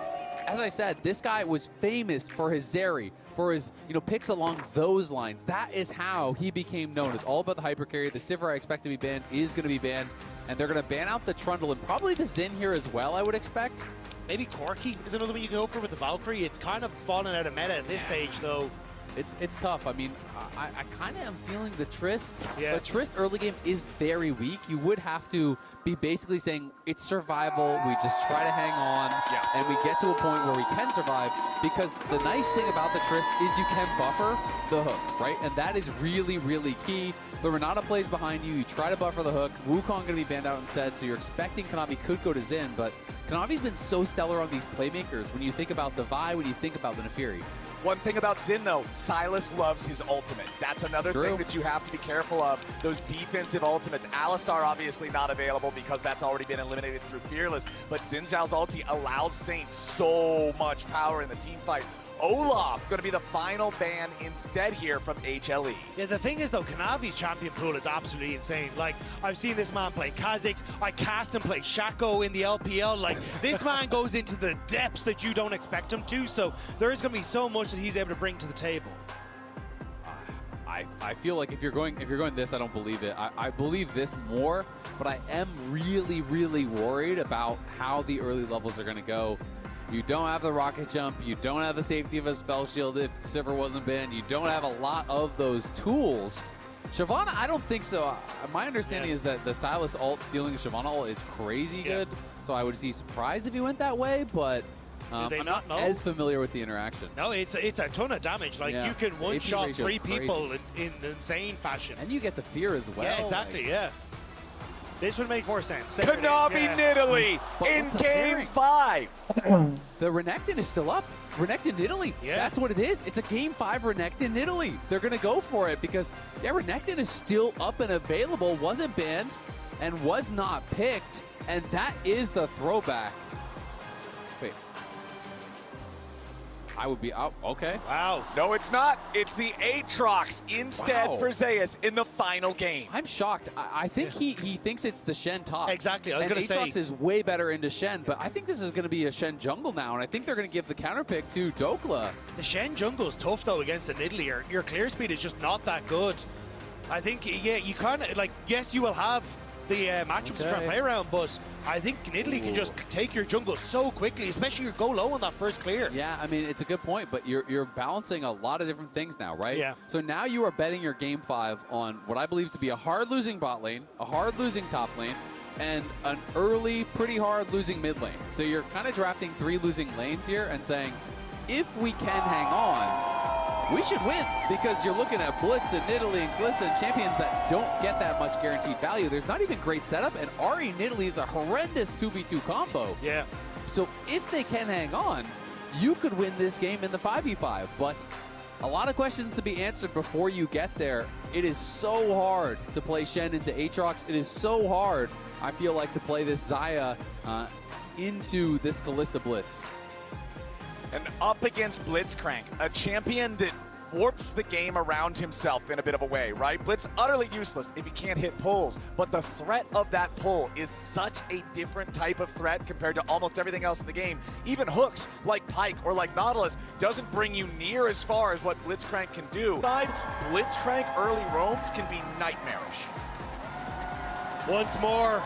As I said, this guy was famous for his Zeri, for his picks along those lines. That is how he became known. It's all about the hyper carry. The Sivir I expect to be banned is going to be banned, and they're going to ban out the Trundle and probably the Xin here as well, I would expect. Maybe Corki is another one you can go for with the Valkyrie. It's kind of fallen out of meta at this stage, though. It's tough. I mean, I kind of am feeling the Trist, yeah. but Trist early game is very weak. You would have to be basically saying it's survival. We just try to hang on, and we get to a point where we can survive, because the nice thing about the Trist is you can buffer the hook, right? And that is really, really key. The Renata plays behind you. You try to buffer the hook. Wukong going to be banned out instead, so you're expecting Kanavi could go to Xin, but Kanavi's been so stellar on these playmakers when you think about the Vi, when you think about the Naafiri. One thing about Xin, though, Sylas loves his ultimate. That's another thing that you have to be careful of, those defensive ultimates. Alistar obviously not available because that's already been eliminated through Fearless, but Xin Zhao's ulti allows Saint so much power in the team fight. Olaf going to be the final ban instead here from HLE. Yeah, the thing is, though, Kanavi's champion pool is absolutely insane. Like, I've seen this man play Kha'Zix. I cast him play Shaco in the LPL. Like, this man goes into the depths that you don't expect him to, so there is going to be so much that he's able to bring to the table. I feel like if you're going this, I don't believe it. I believe this more, but I am really, really worried about how the early levels are going to go. You don't have the rocket jump. You don't have the safety of a spell shield if Sivir wasn't banned. You don't have a lot of those tools. Shyvana, I don't think so. My understanding is that the Sylas ult stealing the Shyvana ult is crazy good. So I would be surprised if he went that way, but I'm not as familiar with the interaction. No, it's a ton of damage. Like, you can one-shot 3 people in insane fashion. And you get the fear as well. Yeah, exactly, yeah. This would make more sense. Kanavi Nidalee in Game 5. The Renekton is still up. Renekton Nidalee. Yeah. That's what it is. It's a Game 5 Renekton Nidalee. They're going to go for it because, Renekton is still up and available, wasn't banned, and was not picked. And that is the throwback. Wait. I would be out. Okay. Wow. No, it's not. It's the Aatrox instead for Zeus in the final game. I'm shocked. I think he thinks it's the Shen top. Exactly. I was going to say. Aatrox is way better into Shen, but I think this is going to be a Shen jungle now, and I think they're going to give the counter pick to Dokla. The Shen jungle is tough, though, against the Nidalee. Your clear speed is just not that good. I think, you kind of, like, yes, you will have the matchups to try and play around, but I think Nidalee can just take your jungle so quickly, especially you go low on that first clear. Yeah, I mean, it's a good point, but you're balancing a lot of different things now, right? Yeah. So now you are betting your Game 5 on what I believe to be a hard losing bot lane, a hard losing top lane, and an early, pretty hard losing mid lane. So you're kind of drafting 3 losing lanes here and saying, if we can hang on, we should win, because you're looking at Blitz and Nidalee and Kalista and champions that don't get that much guaranteed value. There's not even great setup, and Ahri Nidalee is a horrendous 2v2 combo. Yeah. So if they can hang on, you could win this game in the 5v5, but a lot of questions to be answered before you get there. It is so hard to play Shen into Aatrox. It is so hard, I feel like, to play this Xayah into this Kalista Blitz. And up against Blitzcrank, a champion that warps the game around himself in a bit of a way, right? Blitz utterly useless if he can't hit pulls, but the threat of that pull is such a different type of threat compared to almost everything else in the game. Even hooks like Pyke or like Nautilus doesn't bring you near as far as what Blitzcrank can do. Blitzcrank early roams can be nightmarish. Once more,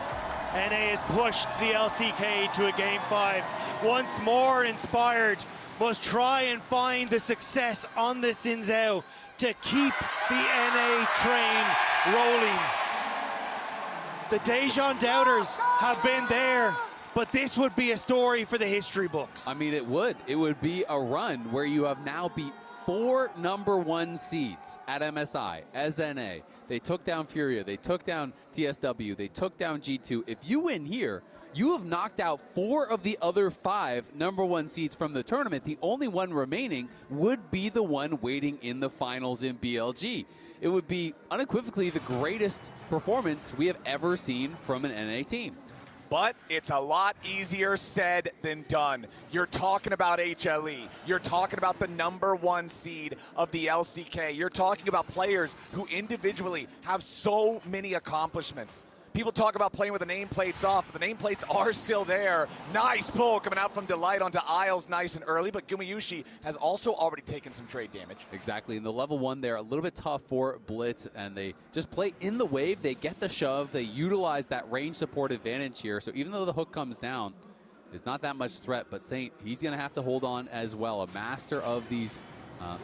NA has pushed the LCK to a Game 5. Once more, Inspired must try and find the success on the Xin Zhao to keep the NA train rolling. The Daejeon doubters have been there, but this would be a story for the history books. I mean, it would. It would be a run where you have now beat 4 #1 seeds at MSI as NA. They took down Furia, they took down TSW, they took down G2. If you win here, you have knocked out 4 of the other 5 #1 seeds from the tournament. The only one remaining would be the one waiting in the finals in BLG. It would be unequivocally the greatest performance we have ever seen from an NA team. But it's a lot easier said than done. You're talking about HLE. You're talking about the #1 seed of the LCK. You're talking about players who individually have so many accomplishments. People talk about playing with the nameplates off, but the nameplates are still there. Nice pull coming out from Delight onto Isles nice and early, but Gumayusi has also already taken some trade damage. Exactly, and the level 1 there, a little bit tough for Blitz, and they just play in the wave, they get the shove, they utilize that range support advantage here, so even though the hook comes down, it's not that much threat, but Saint, he's going to have to hold on as well, a master of these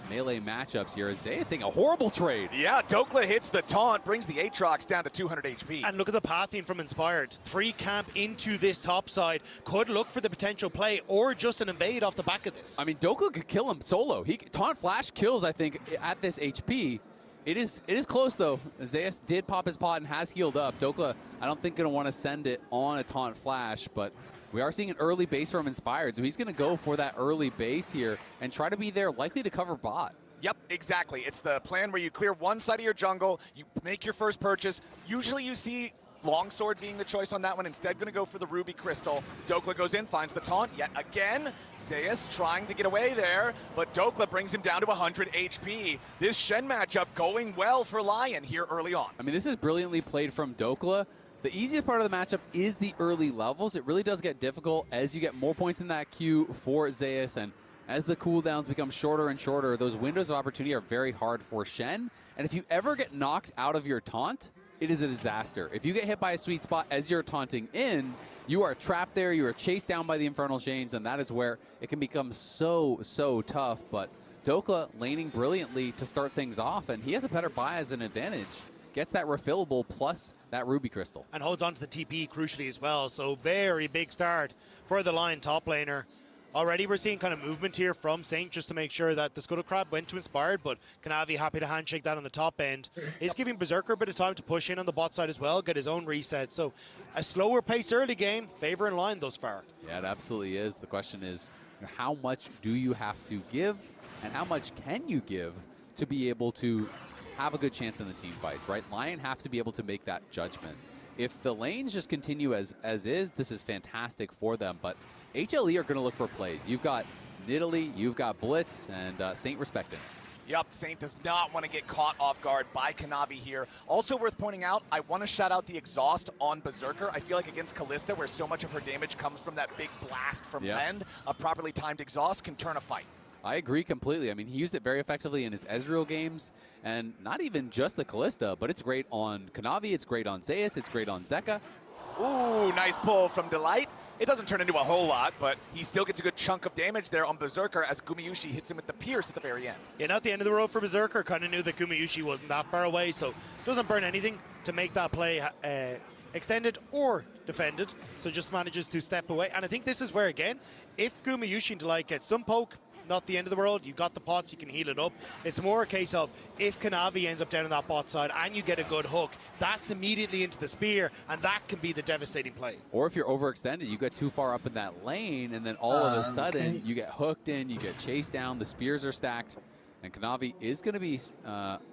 melee matchups here. Zeus taking a horrible trade. Yeah, Dokla hits the taunt, brings the Aatrox down to 200 HP. And look at the pathing from Inspired. 3 camp into this top side. Could look for the potential play or just an invade off the back of this. I mean, Dokla could kill him solo. Taunt Flash kills, I think, at this HP. It is close, though. Zeus did pop his pot and has healed up. Dokla, I don't think, going to want to send it on a Taunt Flash, but we are seeing an early base from Inspired, so he's going to go for that early base here and try to be there, likely to cover bot. Yep, exactly. It's the plan where you clear one side of your jungle, you make your first purchase. Usually you see Longsword being the choice on that one. Instead, going to go for the Ruby Crystal. Dokla goes in, finds the taunt yet again. Zeus trying to get away there, but Dokla brings him down to 100 HP. This Shen matchup going well for Lion here early on. I mean, this is brilliantly played from Dokla. The easiest part of the matchup is the early levels. It really does get difficult as you get more points in that queue for Zeus, and as the cooldowns become shorter and shorter, those windows of opportunity are very hard for Shen. And if you ever get knocked out of your taunt, it is a disaster. If you get hit by a sweet spot as you're taunting in, you are trapped there, you are chased down by the Infernal Chains, and that is where it can become so tough. But Dokla laning brilliantly to start things off, and he has a better buy as an advantage. Gets that refillable plus that Ruby Crystal. And holds on to the TP crucially as well. So very big start for the Lion top laner. Already we're seeing kind of movement here from Saint just to make sure that the Scuttle Crab went to Inspired, but Kanavi happy to handshake that on the top end. Is giving Berserker a bit of time to push in on the bot side as well, get his own reset. So a slower pace early game, favoring Lion thus far. Yeah, it absolutely is. The question is, how much do you have to give, and how much can you give to be able to have a good chance in the team fights, right? Lion have to be able to make that judgment. If the lanes just continue as is, this is fantastic for them, but HLE are going to look for plays. You've got Nidalee, you've got Blitz, and Saint respecting. Yep, Saint does not want to get caught off guard by Kanavi here. Also worth pointing out, I want to shout out the exhaust on Berserker. I feel like against Kalista, where so much of her damage comes from that big blast from Lend, a properly timed exhaust can turn a fight. I agree completely. I mean, he used it very effectively in his Ezreal games, and not even just the Kalista, but it's great on Kanavi, it's great on Zeus, it's great on Zeka. Ooh, nice pull from Delight. It doesn't turn into a whole lot, but he still gets a good chunk of damage there on Berserker as Gumayusi hits him with the Pierce at the very end. Yeah, not the end of the road for Berserker. Kind of knew that Gumayusi wasn't that far away, so doesn't burn anything to make that play extended or defended, so just manages to step away. And I think this is where, again, if Gumayusi and Delight get some poke, not the end of the world. You've got the pots, you can heal it up. It's more a case of if Kanavi ends up down on that bot side and you get a good hook, that's immediately into the spear, and that can be the devastating play. Or if you're overextended, you get too far up in that lane, and then all of a sudden you get hooked in, you get chased down, the spears are stacked, and Kanavi is going to be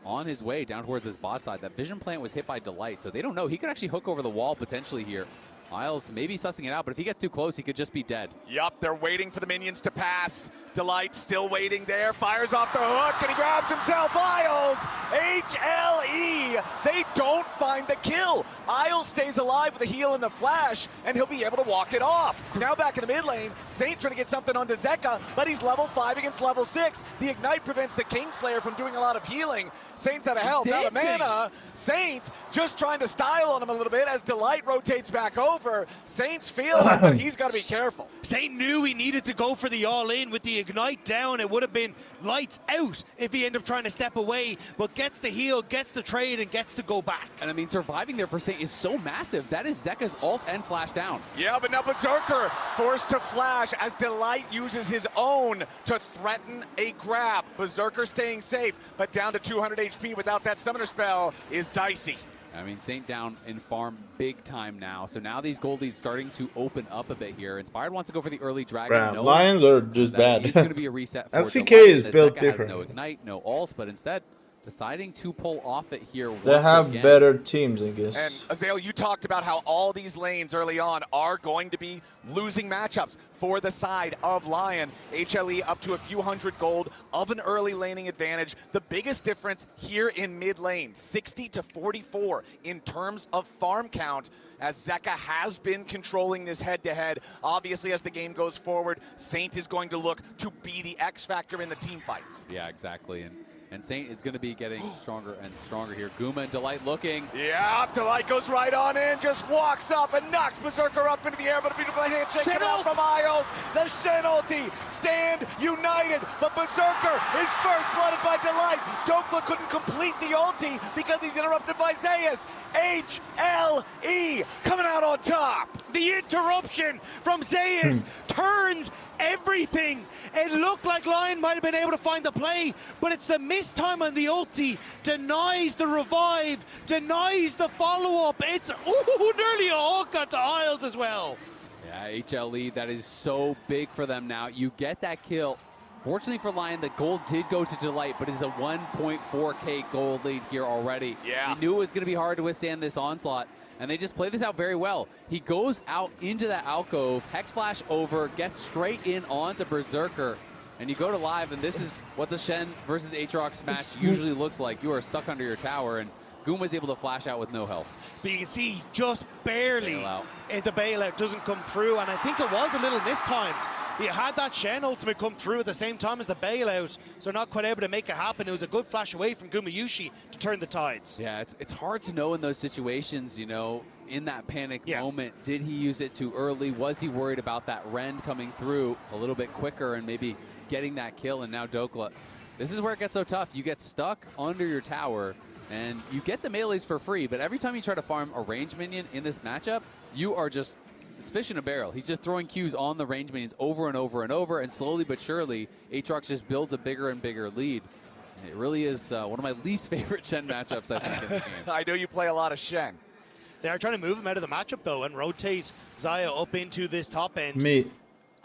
on his way down towards this bot side. That Vision Plant was hit by Delight, so they don't know. He could actually hook over the wall potentially here. Isles maybe sussing it out, but if he gets too close, he could just be dead. Yup, they're waiting for the minions to pass. Delight still waiting there, fires off the hook, and he grabs himself Isles! HLE! They don't find the kill! Isles stays alive with a heal and the flash, and he'll be able to walk it off. Now back in the mid lane, Saint trying to get something onto Zeka, but he's level 5 against level 6. The Ignite prevents the Kingslayer from doing a lot of healing. Saint's out of health, out of mana. Saint just trying to style on him a little bit as Delight rotates back over. Saint's feeling it, but he's got to be careful. Saint knew he needed to go for the all-in with the Ignite down. It would have been lights out if he ended up trying to step away, but gets the heal, gets the trade, and gets to go back. And I mean, surviving there for Saint is so massive. That is Zeka's ult and flash down. Yeah, but now Berserker forced to flash as Delight uses his own to threaten a grab. Berserker staying safe, but down to 200 HP without that summoner spell is dicey. I mean, Saint down in farm big time now. So now these goldies starting to open up a bit here. Inspired wants to go for the early dragon. No, Lions are just bad. It's going to be a reset for LCK Delight. is built Zeka different. has no ignite, no ult, but instead deciding to pull off it here once They have again. better teams, I guess. And Azael, you talked about how all these lanes early on are going to be losing matchups for the side of Lion. HLE up to a few hundred gold of an early laning advantage. The biggest difference here in mid lane, 60 to 44 in terms of farm count, as Zeka has been controlling this head-to-head. Obviously, as the game goes forward, Saint is going to look to be the X factor in the team fights. Yeah, exactly. And Saint is going to be getting stronger and stronger here. Guma and Delight looking. Yeah, Delight goes right on in, just walks up and knocks Berserker up into the air, but a beautiful handshake coming out from Isles. The Shen ulti stand united, but Berserker is first blooded by Delight. Dokla couldn't complete the ulti because he's interrupted by Zeus. HLE coming out on top. The interruption from Zeus turns everything. It looked like Lion might have been able to find the play, but it's the missed time on the ulti, denies the revive, denies the follow-up. It's nearly a hook to Isles as well. Yeah, HLE, that is so big for them now. You get that kill. Fortunately for Lion, the gold did go to Delight, but it's a 1.4k gold lead here already. Yeah. He knew it was going to be hard to withstand this onslaught, and they just play this out very well. He goes out into that alcove, Hex Flash over, gets straight in onto Berserker, and you go to live, and this is what the Shen versus Aatrox match usually looks like. You are stuck under your tower, and Goom was able to flash out with no health. But you can see just barely the bailout doesn't come through, and I think it was a little mistimed. He had that Shen ultimate come through at the same time as the bailout, so not quite able to make it happen. It was a good flash away from Gumayusi to turn the tides. Yeah, it's hard to know in those situations, you know, in that panic moment. Did he use it too early? Was he worried about that Rend coming through a little bit quicker and maybe getting that kill? And now Dokla. This is where it gets so tough. You get stuck under your tower, and you get the melees for free, but every time you try to farm a range minion in this matchup, you are just... it's fish in a barrel. He's just throwing Qs on the range minions over and over and over, and slowly but surely, Aatrox just builds a bigger and bigger lead. It really is one of my least favorite Shen matchups, I think, in the game. I know you play a lot of Shen. They are trying to move him out of the matchup, though, and rotate Xayah up into this top end. Me.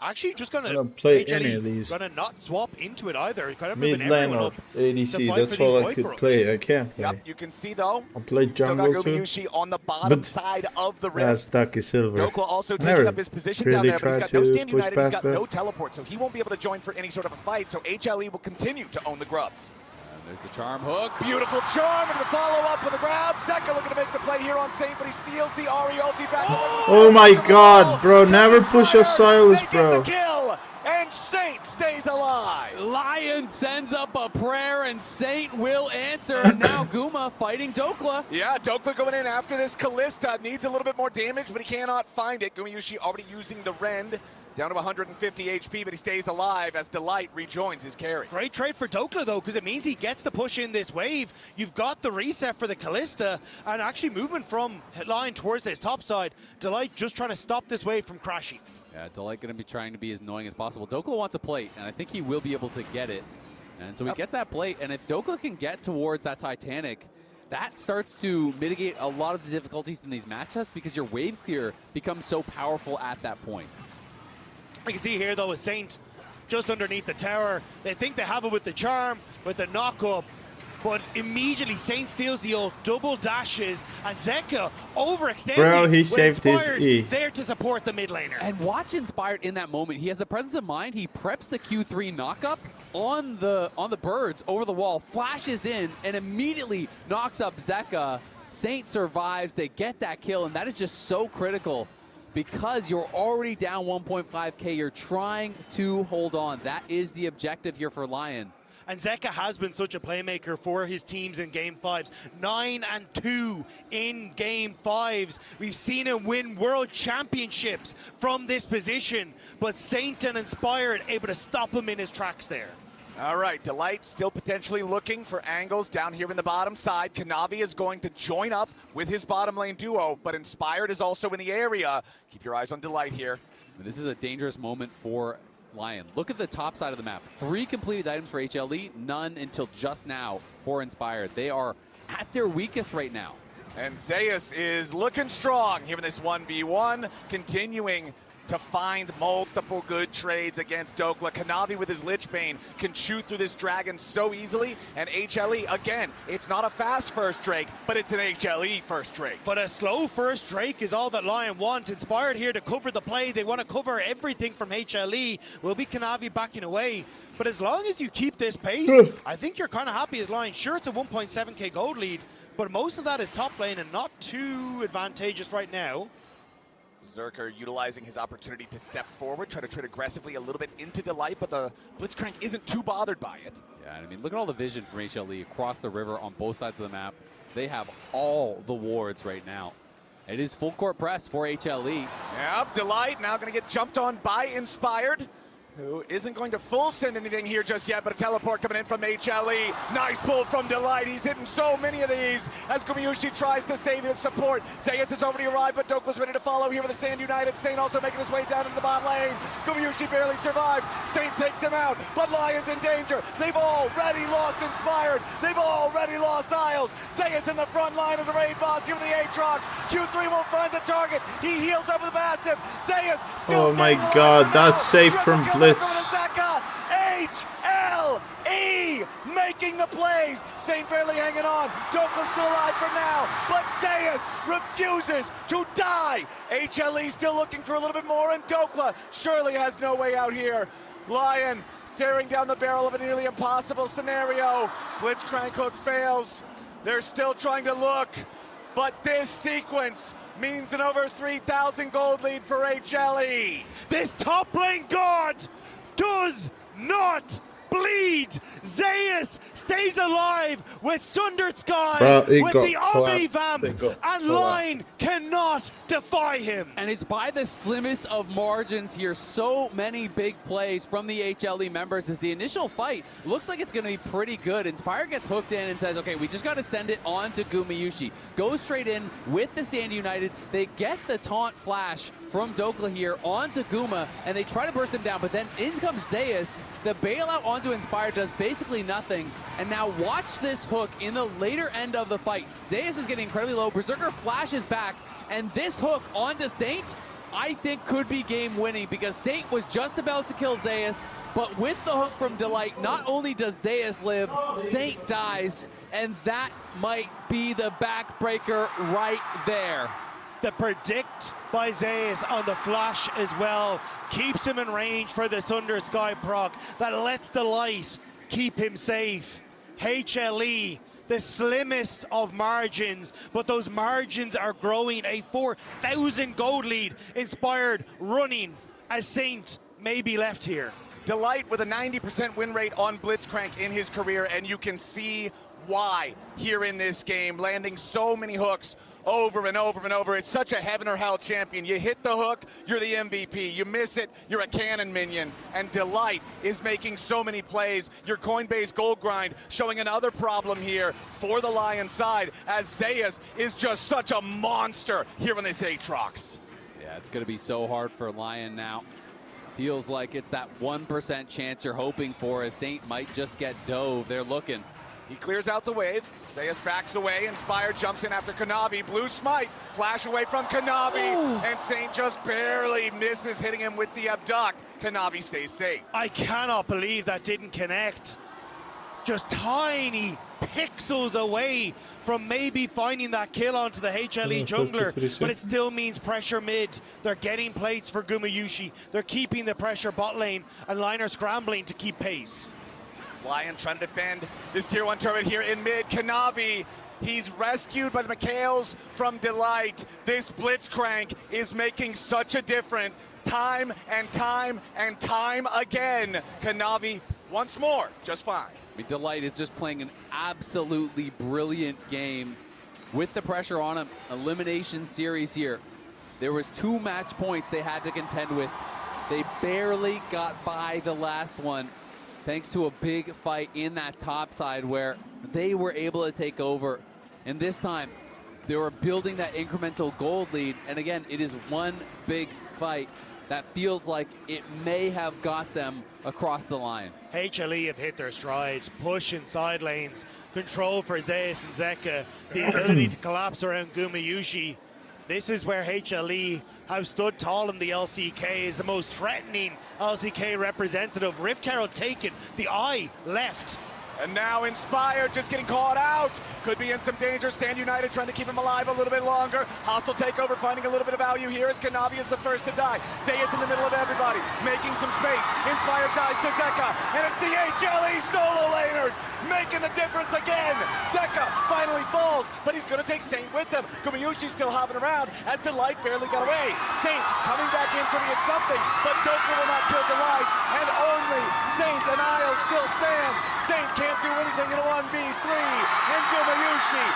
Actually, just going to play HLE any of these. Going to not swap into it either. Kind of Mid moving lane everyone or up ADC, to fight that's for all these I could micros. play. I can't play. Yep, you can see though. I'll play Still got jungle too. Gumayusi on the bottom side of the I rift. have Stucky Silver. Dokla also Never taking up his position down really there, but he's tried got no to stand push united, he's past got no that. teleport, so he won't be able to join for any sort of a fight, so HLE will continue to own the grubs. And there's the charm hook. Beautiful charm, and the follow-up with a grab. Zeka looking to make the play here on Saint, but he steals the Ahri ulti back. Oh my god, bro, never push a Silas, They get bro. the kill, and Saint stays alive. Lion sends up a prayer, and Saint will answer. And now Guma fighting Dokla. Yeah, Dokla going in after this. Kalista needs a little bit more damage, but he cannot find it. Gumayusi already using the Rend. Down to 150 HP, but he stays alive as Delight rejoins his carry. Great trade for Dokla, though, because it means he gets to push in this wave. You've got the reset for the Kalista, and actually movement from line towards this top side. Delight just trying to stop this wave from crashing. Yeah, Delight going to be trying to be as annoying as possible. Dokla wants a plate, and I think he will be able to get it. And so he gets that plate, and if Dokla can get towards that Titanic, that starts to mitigate a lot of the difficulties in these matchups because your wave clear becomes so powerful at that point. You can see here, though, a Saint just underneath the tower. They think they have it with the charm, with the knock-up, but immediately Saint steals the old double dashes, and Zeka overextending. Bro, he with saved his Inspired E. there to support the mid laner. And watch Inspired in that moment. He has the presence of mind. He preps the Q3 knockup on the birds over the wall, flashes in, and immediately knocks up Zeka. Saint survives. They get that kill, and that is just so critical. Because you're already down 1.5k, you're trying to hold on. That is the objective here for Lion. And Zeka has been such a playmaker for his teams in Game 5s. 9-2 in Game 5s. We've seen him win World Championships from this position, but Saint and Inspired able to stop him in his tracks there. All right, Delight still potentially looking for angles down here in the bottom side. Kanavi is going to join up with his bottom lane duo, but Inspired is also in the area. Keep your eyes on Delight here. This is a dangerous moment for Lion. Look at the top side of the map. 3 completed items for HLE, none until just now for Inspired. They are at their weakest right now. And Zeus is looking strong here in this 1v1, continuing to find multiple good trades against Dokla. Kanavi with his Lich Bane can chew through this dragon so easily, and HLE, again, it's not a fast first Drake, but it's an HLE first Drake. But a slow first Drake is all that Lion want. Inspired here to cover the play. They want to cover everything from HLE. Will be Kanavi backing away. But as long as you keep this pace, I think you're kind of happy as Lion. Sure, it's a 1.7k gold lead, but most of that is top lane and not too advantageous right now. Zerker utilizing his opportunity to step forward, try to trade aggressively a little bit into Delight, but the Blitzcrank isn't too bothered by it. Yeah, I mean, look at all the vision from HLE across the river on both sides of the map. They have all the wards right now. It is full court press for HLE. Yep, Delight now going to get jumped on by Inspired, who isn't going to full send anything here just yet, but a teleport coming in from HLE. Nice pull from Delight. He's hitting so many of these as Gumayusi tries to save his support. Zeus has already arrived, but Dokla's ready to follow here with the Stand United. Saint also making his way down into the bot lane. Gumayusi barely survived. Saint takes him out, but Lion's in danger. They've already lost Inspired. They've already lost Isles. Zeus in the front line as a raid boss here with the Aatrox. Q3 won't find the target. He heals up with the massive. Zeus still oh my god, that's safe from Blitz. HLE making the plays. Saint barely hanging on. Dokla's still alive for now, but Zeus refuses to die. HLE still looking for a little bit more, and Dokla surely has no way out here. Lion staring down the barrel of a nearly impossible scenario. Blitzcrank hook fails. They're still trying to look, but this sequence means an over 3,000 gold lead for HLE. This top lane god does not bleed. Zeus stays alive with Sundered Sky, with the Omnivamp, and Line cannot defy him. And it's by the slimmest of margins here. So many big plays from the HLE members as the initial fight looks like it's going to be pretty good. Inspire gets hooked in and says, okay, we just got to send it on to Gumayusi. Go straight in with the Stand United. They get the taunt flash from Dokla here onto Guma, and they try to burst him down, but then in comes Zeus. The bailout onto Inspire does basically nothing, and now watch this hook in the later end of the fight. Zeus is getting incredibly low. Berserker flashes back, and this hook onto Saint, I think could be game winning because Saint was just about to kill Zeus, but with the hook from Delight, not only does Zeus live, Saint dies, and that might be the backbreaker right there. The predict by Zeus on the flash as well keeps him in range for the Sundered Sky proc that lets Delight keep him safe. HLE, the slimmest of margins, but those margins are growing. A 4,000 gold lead. Inspired running as Saint may be left here. Delight with a 90% win rate on Blitzcrank in his career, and you can see why here in this game, landing so many hooks over and over and over. It's such a heaven or hell champion. You hit the hook, you're the MVP. You miss it, you're a cannon minion. And Delight is making so many plays. Your Coinbase gold grind showing another problem here for the Lion side, as Zeus is just such a monster here on this Aatrox. Yeah, it's going to be so hard for Lion now. Feels like it's that 1% chance you're hoping for, as Saint might just get dove. They're looking. He clears out the wave. Zeus backs away. Inspire jumps in after Kanavi. Blue smite. Flash away from Kanavi. Ooh. And Saint just barely misses hitting him with the abduct. Kanavi stays safe. I cannot believe that didn't connect. Just tiny pixels away from maybe finding that kill onto the HLE jungler, but it still means pressure mid. They're getting plates for Gumayusi. They're keeping the pressure bot lane, and Liner scrambling to keep pace. Lion trying to defend this tier 1 turret here in mid. Kanavi, he's rescued by the Mikhails from Delight. This Blitzcrank is making such a difference time and time and time again. Kanavi once more, just fine. I mean, Delight is just playing an absolutely brilliant game with the pressure on him. Elimination series here. There was 2 match points they had to contend with. They barely got by the last one, thanks to a big fight in that top side where they were able to take over. And this time, they were building that incremental gold lead. And again, it is one big fight that feels like it may have got them across the line. HLE have hit their strides, push in side lanes, control for Zeus and Zeka, the ability to collapse around Gumayusi. This is where HLE have stood tall in the LCK, is the most threatening LCK representative. Rift Herald taken, the eye left. And now Inspired just getting caught out. Could be in some danger. Stand United trying to keep him alive a little bit longer. Hostile takeover finding a little bit of value here as Kanavi is the first to die. Zeus in the middle of everybody, making some space. Inspired dies to Zeka, and it's the HLE solo laners making the difference again. Zeka finally falls, but he's going to take Saint with him. Gumayushi still hopping around as Delight barely got away. Saint coming back in trying to get something, but Doka will not kill Delight, and only Saint and Isle still stand. Saint can't do anything in a 1v3, and Gumayushi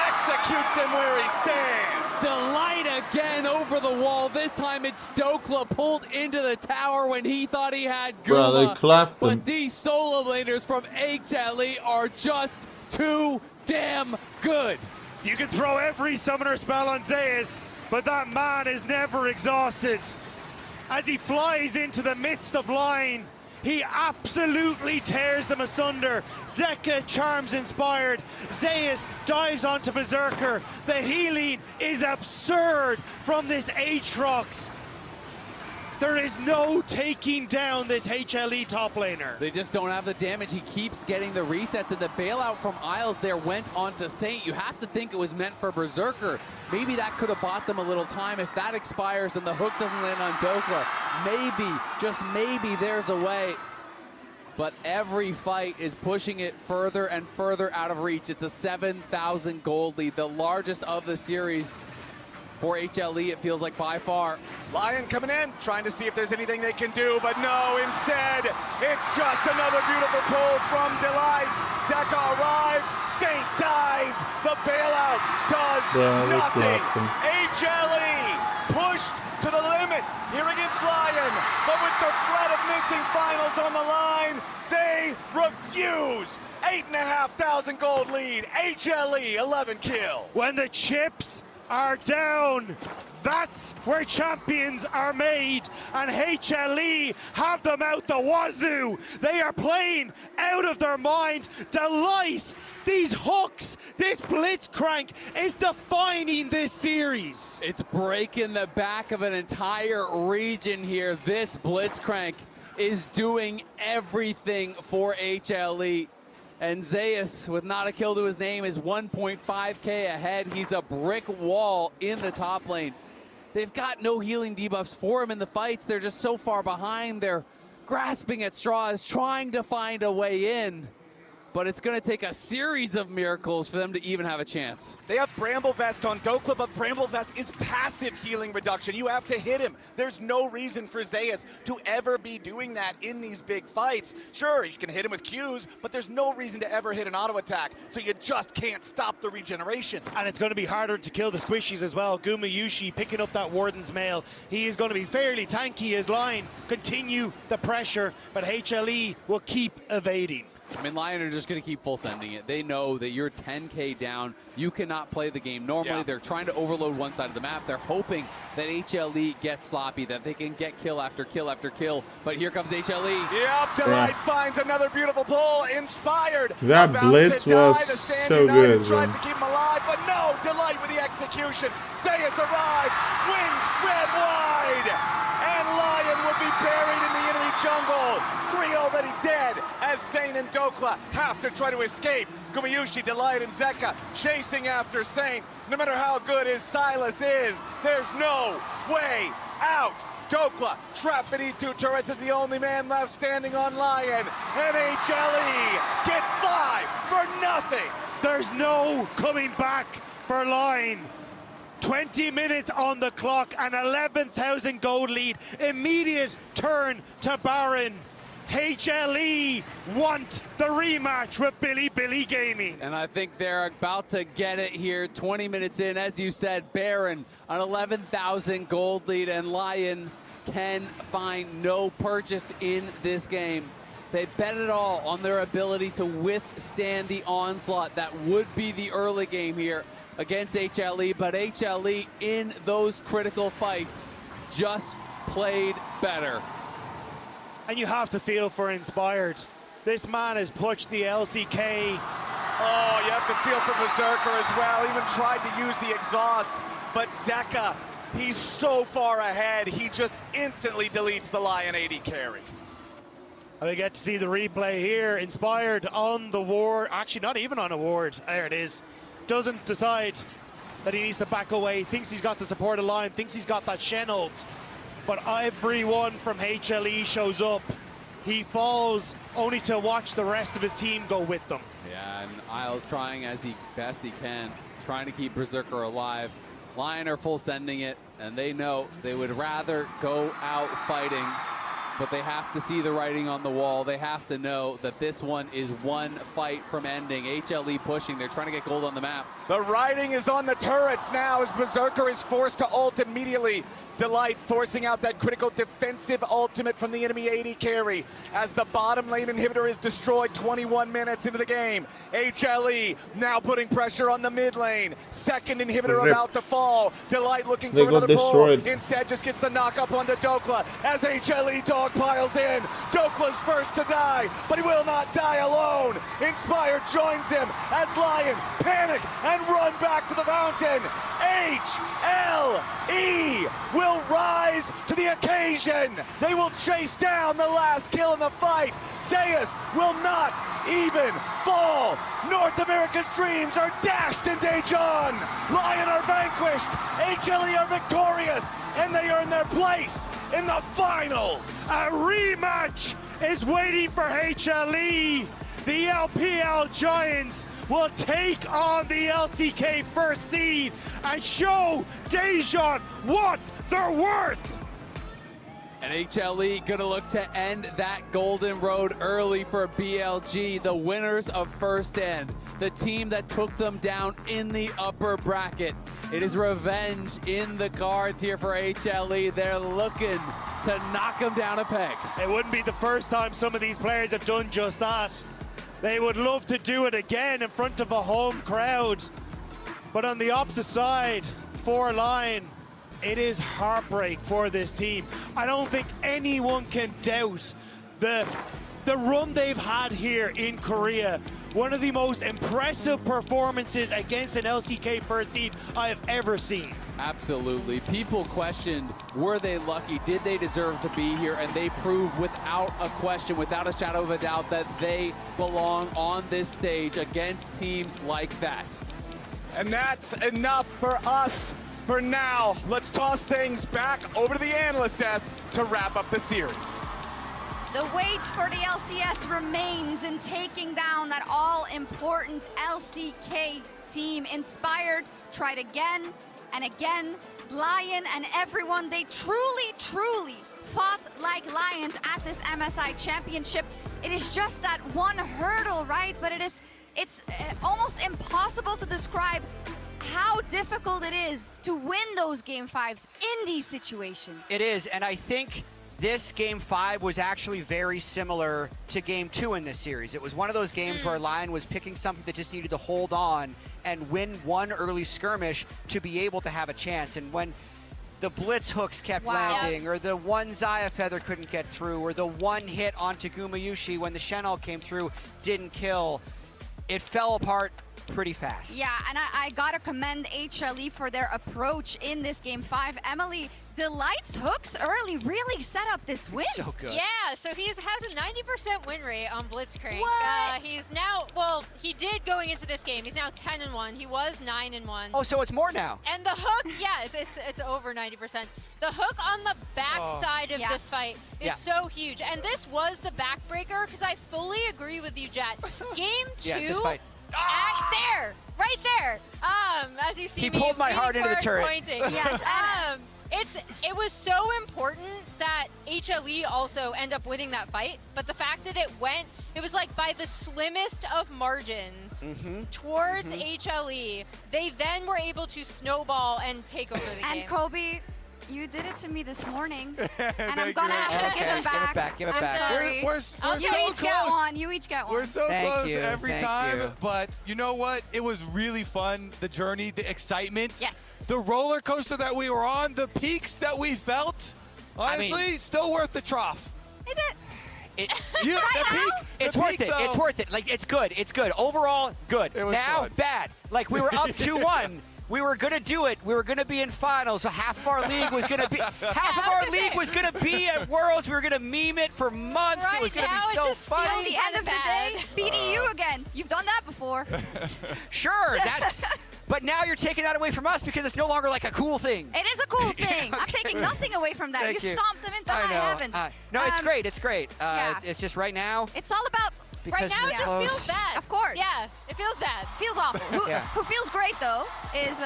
executes him where he stands. Delight again over the wall. This time it's Dokla pulled into the tower when he thought he had Guma. Bro, they clapped him. But these solo laners from HLE are just too damn good. You can throw every summoner spell on Zeus, but that man is never exhausted. As he flies into the midst of line, he absolutely tears them asunder. Zeka charms Inspired. Zeus dives onto Berserker. The healing is absurd from this Aatrox. There is no taking down this HLE top laner. They just don't have the damage. He keeps getting the resets, and the bailout from Isles there went onto Saint. You have to think it was meant for Berserker. Maybe that could have bought them a little time. If that expires and the hook doesn't land on Dokla, maybe, just maybe there's a way. But every fight is pushing it further and further out of reach. It's a 7,000 gold lead, the largest of the series. For HLE, it feels like by far. Lion coming in, trying to see if there's anything they can do, but no, instead, it's just another beautiful pull from Delight. Zeka arrives, Saint dies, the bailout does nothing. HLE pushed to the limit here against Lion, but with the threat of missing finals on the line, they refuse. 8,500 gold lead, HLE 11 kill. When the chips are down, that's where champions are made, and HLE have them out the wazoo. They are playing out of their mind. Delight, these hooks, this Blitzcrank is defining this series. It's breaking the back of an entire region here. This Blitzcrank is doing everything for HLE. And Zeus, with not a kill to his name, is 1.5k ahead. He's a brick wall in the top lane. They've got no healing debuffs for him in the fights. They're just so far behind. They're grasping at straws, trying to find a way in. But it's going to take a series of miracles for them to even have a chance. They have Bramble Vest on Dokla, but Bramble Vest is passive healing reduction. You have to hit him. There's no reason for Zeus to ever be doing that in these big fights. Sure, you can hit him with Qs, but there's no reason to ever hit an auto attack, so you just can't stop the regeneration. And it's going to be harder to kill the squishies as well. Gumayushi picking up that Warden's Mail. He is going to be fairly tanky as Line continue the pressure, but HLE will keep evading. I mean, Lion are just going to keep full sending it. They know that you're 10k down. You cannot play the game. Normally, they're trying to overload one side of the map. They're hoping that HLE gets sloppy, that they can get kill after kill after kill. But here comes HLE. Yep, Delight finds another beautiful pull. Inspired. That blitz was so good, tries to keep him alive, but no, Delight with the execution. Zeus arrives, wings spread wide. And Lion will be buried in the enemy jungle. 3 already dead as Saint and Dokla have to try to escape. Gumayushi, Delight, and Zeka chasing after Saint. No matter how good his Silas is, there's no way out. Dokla trapped beneath 2 turrets is the only man left standing on Lion. And HLE get 5 for nothing. There's no coming back for Line. 20 minutes on the clock, an 11,000 gold lead. Immediate turn to Baron. HLE want the rematch with Billy Gaming. And I think they're about to get it here. 20 minutes in, as you said, Baron, an 11,000 gold lead, and Lion can find no purchase in this game. They bet it all on their ability to withstand the onslaught that would be the early game here against HLE, but HLE in those critical fights just played better. And you have to feel for Inspired. This man has pushed the LCK Oh, you have to feel for Berserker as well. Even tried to use the exhaust, but Zeka, he's so far ahead, he just instantly deletes the Lion AD carry. We get to see the replay here. Inspired on the ward. Actually, not even on a ward. There it is. Doesn't decide that he needs to back away. Thinks he's got the support line. Thinks he's got that Shen ult. But everyone from HLE shows up. He falls only to watch the rest of his team go with them. Yeah, and Isles trying as best he can, trying to keep Berserker alive. Lion are full sending it, and they know they would rather go out fighting, but they have to see the writing on the wall. They have to know that this one is one fight from ending. HLE pushing. They're trying to get gold on the map. The writing is on the turrets now as Berserker is forced to ult immediately. Delight forcing out that critical defensive ultimate from the enemy AD carry as the bottom lane inhibitor is destroyed 21 minutes into the game. HLE now putting pressure on the mid lane. Second inhibitor about to fall. Delight looking for another pull. Instead just gets the knock up onto Dokla as HLE dog piles in. Dokla's first to die, but he will not die alone. Inspired joins him as Lion panic and run back to the fountain. HLE will rise to the occasion. They will chase down the last kill in the fight. Zeus will not even fall. North America's dreams are dashed in Daejeon. Lion are vanquished. HLE are victorious, and they earn their place in the finals. A rematch is waiting for HLE. The LPL Giants will take on the LCK first seed and show Daejeon what they're worth. And HLE gonna look to end that golden road early for BLG, the winners of first end, the team that took them down in the upper bracket. It is revenge in the cards here for HLE. They're looking to knock them down a peg. It wouldn't be the first time some of these players have done just that. They would love to do it again in front of a home crowd. But on the opposite side, for Lion, it is heartbreak for this team. I don't think anyone can doubt the run they've had here in Korea. One of the most impressive performances against an LCK first seed I have ever seen. Absolutely. People questioned, were they lucky? Did they deserve to be here? And they prove without a question, without a shadow of a doubt, that they belong on this stage against teams like that. And that's enough for us for now. Let's toss things back over to the analyst desk to wrap up the series. The wait for the LCS remains in taking down that all-important LCK team. Inspired tried again and again. Lion and everyone, they truly fought like lions at this MSI championship. It is just that one hurdle, right? But it's almost impossible to describe how difficult it is to win those game fives in these situations. It is, and I think this Game 5 was actually very similar to Game 2 in this series. It was one of those games where Lion was picking something that just needed to hold on and win one early skirmish to be able to have a chance. And when the blitz hooks kept landing, or the one Xayah Feather couldn't get through, or the one hit onto Gumayushi when the Shen ult came through didn't kill, it fell apart pretty fast. Yeah, and I gotta commend HLE for their approach in this Game 5. Emily, Delight's hooks early really set up this win. So good. Yeah, so he has a 90% win rate on Blitzcrank. What? He's now, well, he did going into this game. He's now 10-1. He was 9-1. Oh, so it's more now. And the hook, yes, it's over 90%. The hook on the back side of this fight is so huge. And this was the backbreaker, because I fully agree with you, Jet. Game 2, this fight. there, right there. As you see, he pulled my heart into the turret. Pointing. Yes. It was so important that HLE also end up winning that fight, but the fact that it was like by the slimmest of margins towards HLE, they then were able to snowball and take over the game. And Kobe, you did it to me this morning, and I'm gonna have to give him back. Give it I'm back. sorry. We're so You each get one. You each get one. We're so Thank close you, every thank time, you. but you know what? It was really fun. The journey, the excitement. Yes. The roller coaster that we were on, the peaks that we felt. Honestly, still worth the trough. Is it? You know, Right now? it's the worth peak, it. though. It's worth it. Like, it's good. It's good. Overall, good. It was Now, fun. bad. Like, we were up 2-1. We were gonna do it. We were gonna be in finals. So half of our league was gonna be at Worlds. We were gonna meme it for months. Right it was gonna now, be it so just funny. feels At the end of the day, bad. beating you again. You've done that before. Sure, that's. But now you're taking that away from us because it's no longer like a cool thing. It is a cool thing. I'm Okay. taking nothing away from that. Thank You you. stomped them into I high know. heavens. No, it's great. It's great. yeah. It's just right now. It's all about. Right because now, we're it just close. feels bad. Of course. Yeah, it feels bad. Feels awful. Yeah. Who feels great though is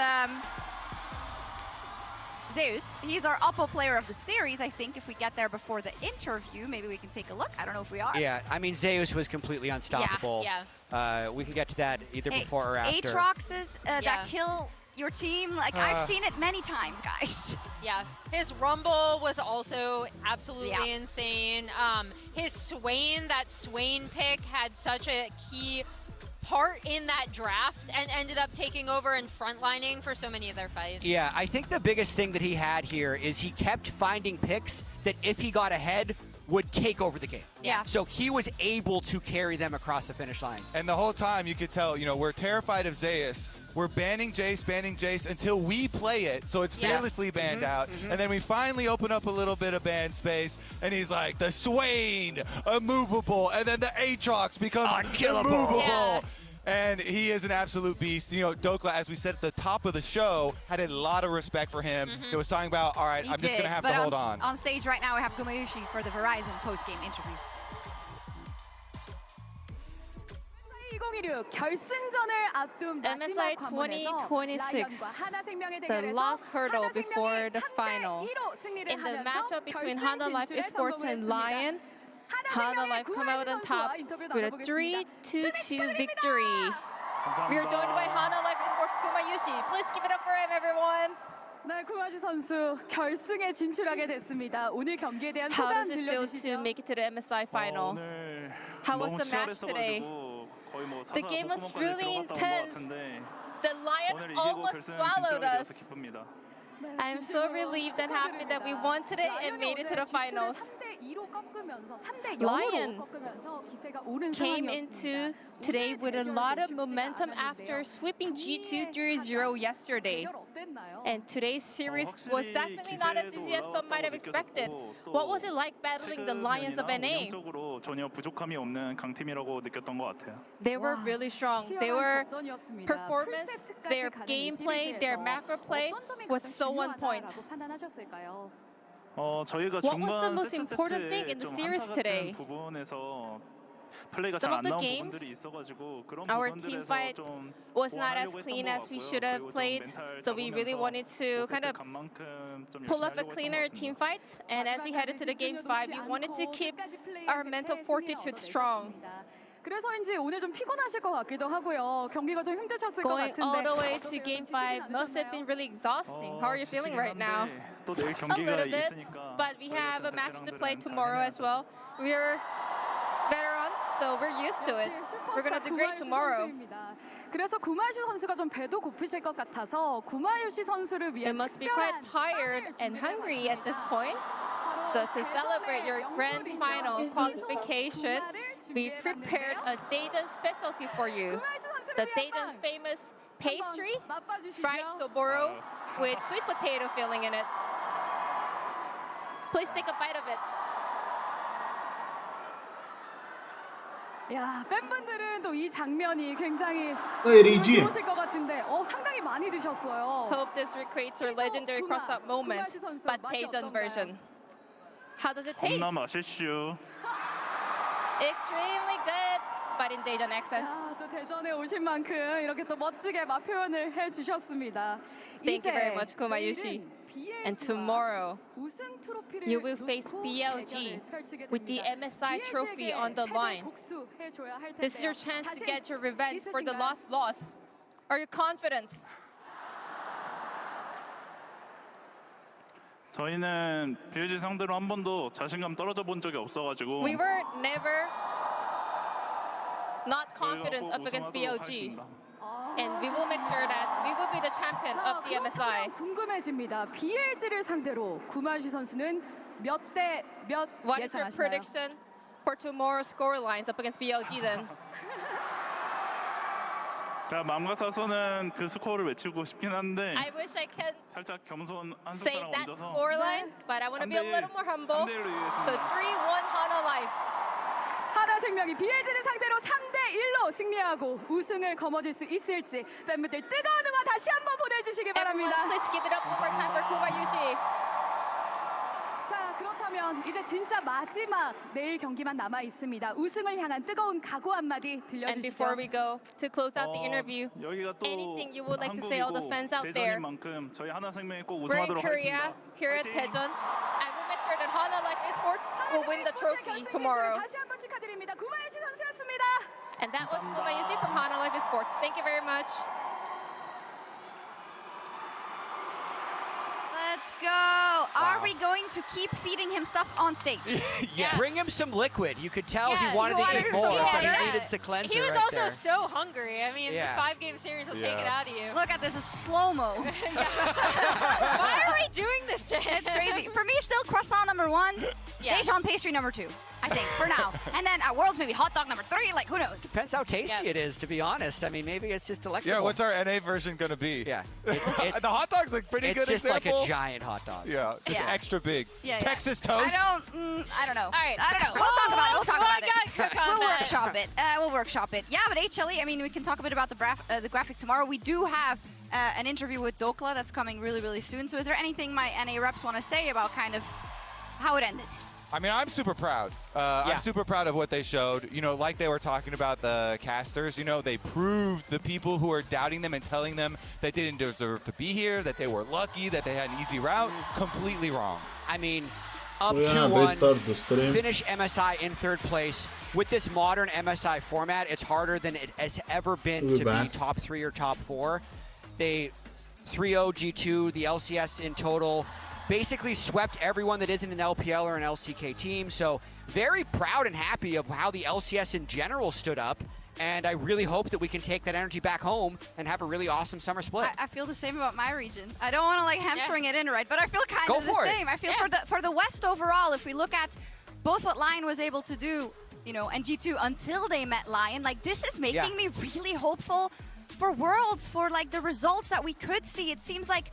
Zeus. He's our Oppo player of the series. I think if we get there before the interview, maybe we can take a look. I don't know if we are. Yeah, I mean Zeus was completely unstoppable. Yeah. We can get to that either before or after. Aatrox's Yeah. that kill your team. Like I've seen it many times, guys. Yeah, his Rumble was also absolutely Yeah. insane. His Swain, that Swain pick had such a key part in that draft and ended up taking over and frontlining for so many of their fights. Yeah, I think the biggest thing that he had here is he kept finding picks that if he got ahead would take over the game. Yeah. So he was able to carry them across the finish line. And the whole time you could tell, you know, we're terrified of Zeus. We're banning Jace until we play it, so it's Yeah. fearlessly banned out. And then we finally open up a little bit of ban space, and he's like, the Swain, immovable, and then the Aatrox becomes Unkillable. immovable. Yeah. And he is an absolute beast. You know, Dokla, as we said at the top of the show, had a lot of respect for him. It was talking about, all right, He I'm just did, going to have but to hold on. On stage right now, we have Gumayushi for the Verizon post-game interview. 2016 결승전을 앞둔 MSI 마지막 관문에서 2026, 라이언과 하나생명의 the 대결에서 last hurdle 하나생명이 before the final. 3대2로 승리를 In the 하면서 matchup between 결승 Hana Life 진출에 Esports and 성공했습니다. Lion, Hana Life come out on top with a 3-2-2 victory. We are joined by Hana Life Esports Gumayushi. Please give it up for him, everyone. 네, 구마시 선수 결승에 진출하게 됐습니다. 오늘 경기에 대한 How 소감 does it feel to 들려주시죠. make it to the MSI final? How was the match today? The game was really intense. The Lion almost swallowed us. I'm so relieved and happy that we won today and made it to the finals. 3대2로 꺾으면서 3대 0으로 Lion 꺾으면서 기세가 오른 came 상황이었습니다. into today with a lot of momentum after sweeping G2 3-0 yesterday. 대결 어땠나요? And today's series was definitely not as easy as some might have expected. What was it like battling the Lions of NA? 전혀 부족함이 없는 강팀이라고 느꼈던 것 같아요. They were really strong. They were 접전이었습니다. performance, 풀세트까지 their 가는 이 gameplay, their 시리즈에서 macro play 어떤 점이 was 가장 so on point. 중요하다라고 판단하셨을까요? 저희가 What was the 중반 most 세트 important thing in the 좀 series 한타 today? 같은 부분에서 플레이가 Some 잘 of 안 the 나온 games, 부분들이 있어가지고 그런 our 부분들에서 team fight 좀 was not as 보완하려고 clean 했던 것 as we 같고요. should have 그리고 좀 played. 멘탈 So we really 잡으면서 wanted to kind of 간만큼 좀 pull 열심히 off a 하려고 했던 cleaner 것 team 같습니다. fight. And as we headed to the game 5, we wanted to keep our mental fortitude strong. 그래서인지 오늘 좀 피곤하실 것 같기도 하고요. 경기가 좀 힘드셨을 것 Going 같은데. all the way to 어떠세요? game 지치진 5 must have 않으셨나요? been really exhausting. How are you feeling right now? 또 내일 A 경기가 little bit, 있으니까 but we 저희가 have a 좀 match to play 베테랑들은 tomorrow as well. We're veterans, so we're used to it. We're gonna do great tomorrow. 선수입니다. 그래서 구마유시 선수가 좀 배도 고프실 것 같아서 구마유시 선수를 위해 You must be quite tired and hungry at this point. So to celebrate your grand final qualification, we prepared a Daejeon specialty for you. The Daejeon's famous pastry, fried soboro with sweet potato filling in it. Please take a bite of it. 야, 팬분들은 또 이 장면이 굉장히 리지. 좋으실 것 같은데 상당히 많이 드셨어요. Hope this recreates your legendary cross-up moment, but Daejeon version. How does it taste? 겁나 맛있슈. Extremely good, but in Daejeon accent. 야, 또 대전에 오신 만큼 이렇게 또 멋지게 맛 표현을 해주셨습니다. Thank you very much, Gumayushi. And tomorrow, 우승 트로피를 you will face 놓고 BLG 대결을 펼치게 with the 됩니다. MSI trophy BLG에게 on the 패배 line. 복수해줘야 할 This is your 텐데요. chance to 자신 get your revenge for the 있으신가요? lost loss. Are you confident? 저희는 BLG 상대로 한 번도 자신감 떨어져 본 적이 없어가지고 We were never not 저희가 confident 꼭 up against 우승하도록 BLG. 하겠습니다. And we will make sure that we will be the champion 자, of the MSI. 그렇다면 궁금해집니다. BLG를 상대로 구마유시 선수는 몇 대 몇 What is your 예상하시나요? prediction for tomorrow's score lines up against BLG then? 제가 마음 같아서는 그 스코어를 외치고 싶긴 한데 I wish I could 살짝 겸손 한 say 숟가락 that 얹어서 score line, but I want to be a little more humble. 3대1로 So 이기겠습니다. 3-1 Hana Life. 하나생명이 BLG를 상대로 3대1로 승리하고 우승을 거머쥘 수 있을지 팬분들 뜨거운 응원 다시 한번 보내주시기 바랍니다. Everyone, please give it up one more time for Kumayushi. 자, 그렇다면 이제 진짜 마지막 내일 경기만 남아 있습니다. 우승을 향한 뜨거운 각오 한마디 And 들려주시죠. before we go to close out the interview, 여기가 또 anything you would like to say all the fans out there? 대전인 만큼 저희 하나생명이 꼭 We're in 우승하도록 Korea, 하겠습니다. here at 화이팅! Daejeon. I will make sure that Hana Life Esports will win the trophy tomorrow. 다시 한번 축하드립니다. 구마유시 선수였습니다. And that was Kumayushi from Hana Life Esports. Thank you very much. Let's go. Are we going to keep feeding him stuff on stage? Yes. Bring him some liquid. You could tell he wanted to eat some more, water. but he needed some cleanser He was right also there. so hungry. I mean, Yeah. the 5-game series will take it out of you. Look at this, is slow-mo. Why are we doing this to him? It's crazy. For me, still croissant number 1, Yeah. Daejeon pastry number 2, I think, for now. And then at Worlds, maybe hot dog number 3, like, who knows? Depends how tasty it is, to be honest. I mean, maybe it's just delectable. Yeah, what's our NA version gonna be? Yeah, it's the hot dog's like pretty it's good just example. like a giant hot dog. Yeah, just Yeah. extra big. Yeah, yeah. Texas toast. I don't know. All right. I don't know. We'll talk about it. We'll talk Well, about I gotta cook it. on We'll that. workshop it. We'll workshop it. Yeah, but HLE, I mean, we can talk a bit about the graphic tomorrow. We do have an interview with Dokla that's coming really, really soon. So is there anything my NA reps want to say about kind of how it ended? I mean, I'm super proud. I'm super proud of what they showed. You know, like they were talking about the casters, you know, they proved the people who are doubting them and telling them that they didn't deserve to be here, that they were lucky, that they had an easy route, completely wrong. I mean, up Yeah, they 2-1, start the stream. finish MSI in 3rd place. With this modern MSI format, it's harder than it has ever been We're to back. be top 3 or top 4. They 3-0 G2, the LCS in total, basically swept everyone that isn't an LPL or an LCK team. So very proud and happy of how the LCS in general stood up. And I really hope that we can take that energy back home and have a really awesome summer split. I feel the same about my region. I don't want to like hamstring it in, right? But I feel kind Go of the for it. same. I feel for the West overall, if we look at both what Lion was able to do, you know, and G2 until they met Lion, like this is making me really hopeful for Worlds, for like the results that we could see. It seems like